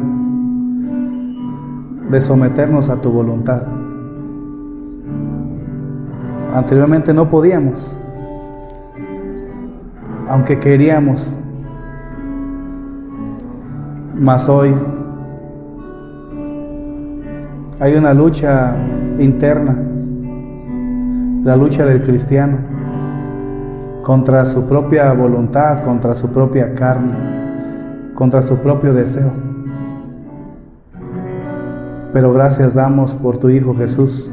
S1: de someternos a tu voluntad. Anteriormente no podíamos, aunque queríamos, mas hoy hay una lucha interna, la lucha del cristiano contra su propia voluntad, contra su propia carne, contra su propio deseo. Pero gracias damos por tu Hijo Jesús,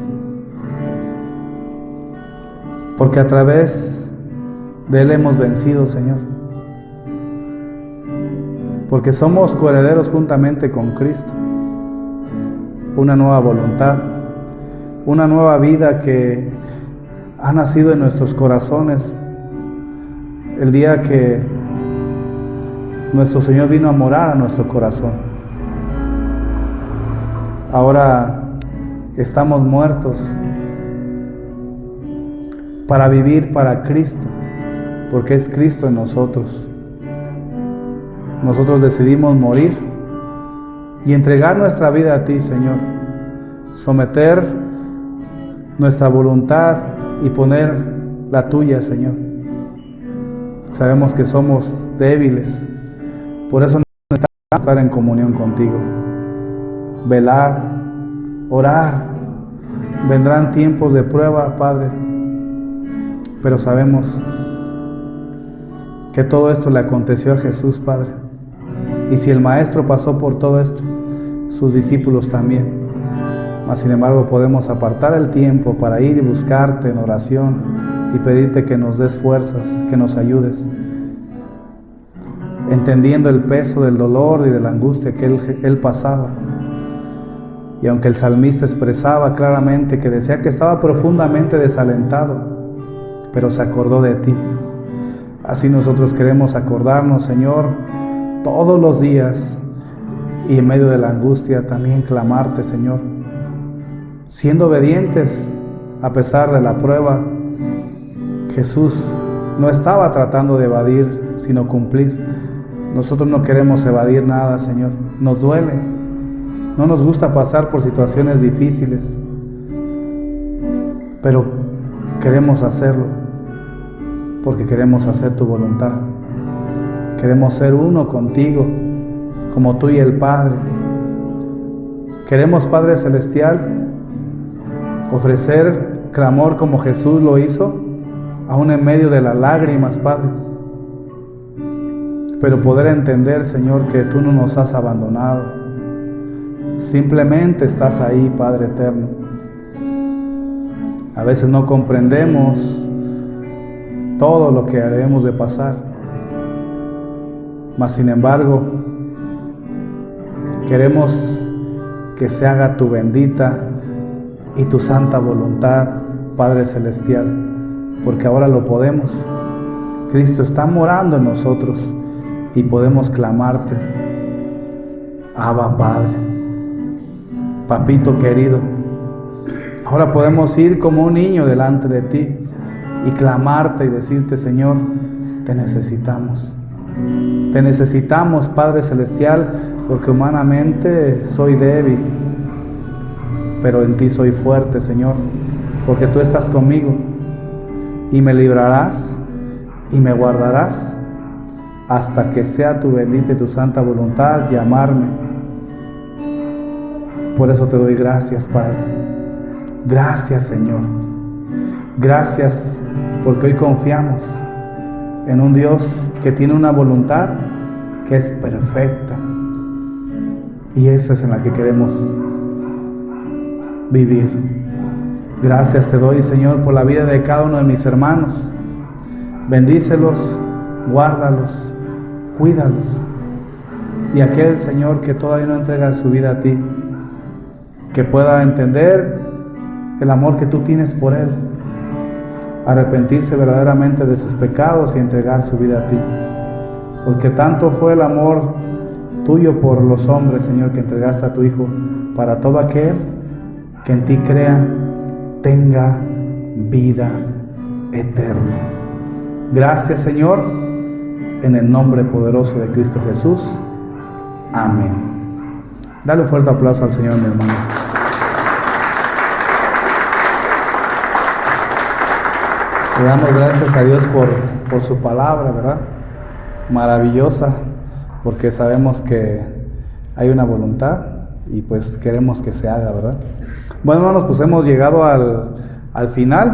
S1: porque a través de Él hemos vencido, Señor, porque somos coherederos juntamente con Cristo, una nueva voluntad, una nueva vida que ha nacido en nuestros corazones el día que nuestro Señor vino a morar a nuestro corazón. Ahora estamos muertos para vivir para Cristo, porque es Cristo en nosotros. Nosotros decidimos morir y entregar nuestra vida a ti, Señor. Someter nuestra voluntad y poner la tuya, Señor. Sabemos que somos débiles, por eso necesitamos estar en comunión contigo. Velar, orar. Vendrán tiempos de prueba, Padre, pero sabemos que todo esto le aconteció a Jesús, Padre. Y si el Maestro pasó por todo esto, sus discípulos también. Mas sin embargo podemos apartar el tiempo para ir y buscarte en oración y pedirte que nos des fuerzas, que nos ayudes, entendiendo el peso del dolor y de la angustia que él pasaba. Y aunque el salmista expresaba claramente que decía que estaba profundamente desalentado, pero se acordó de ti. Así nosotros queremos acordarnos, Señor, todos los días, y en medio de la angustia también clamarte, Señor, siendo obedientes a pesar de la prueba. Jesús no estaba tratando de evadir, sino cumplir. Nosotros no queremos evadir nada, Señor. Nos duele, no nos gusta pasar por situaciones difíciles, pero queremos hacerlo porque queremos hacer tu voluntad. Queremos ser uno contigo, como tú y el Padre. Queremos, Padre Celestial, ofrecer clamor como Jesús lo hizo, aún en medio de las lágrimas, Padre. Pero poder entender, Señor, que tú no nos has abandonado. Simplemente estás ahí, Padre eterno. A veces no comprendemos todo lo que debemos de pasar. Mas sin embargo, queremos que se haga tu bendita y tu santa voluntad, Padre Celestial, porque ahora lo podemos. Cristo está morando en nosotros y podemos clamarte, Abba Padre, Papito querido. Ahora podemos ir como un niño delante de ti y clamarte y decirte, Señor, te necesitamos. Te necesitamos, Padre Celestial, porque humanamente soy débil, pero en ti soy fuerte, Señor, porque tú estás conmigo y me librarás y me guardarás hasta que sea tu bendita y tu santa voluntad llamarme. Por eso te doy gracias, Padre. Gracias, Señor. Gracias porque hoy confiamos en un Dios que tiene una voluntad que es perfecta, y esa es en la que queremos vivir. Gracias te doy, Señor, por la vida de cada uno de mis hermanos. Bendícelos, guárdalos, cuídalos. Y aquel, Señor, que todavía no entrega su vida a ti, que pueda entender el amor que tú tienes por él, arrepentirse verdaderamente de sus pecados y entregar su vida a ti. Porque tanto fue el amor tuyo por los hombres, Señor, que entregaste a tu Hijo, para todo aquel que en ti crea, tenga vida eterna. Gracias, Señor, en el nombre poderoso de Cristo Jesús. Amén. Dale un fuerte aplauso al Señor, mi hermano. Le damos gracias a Dios por su palabra, ¿verdad? Maravillosa, porque sabemos que hay una voluntad y pues queremos que se haga, ¿verdad? Bueno, hermanos, pues hemos llegado al final.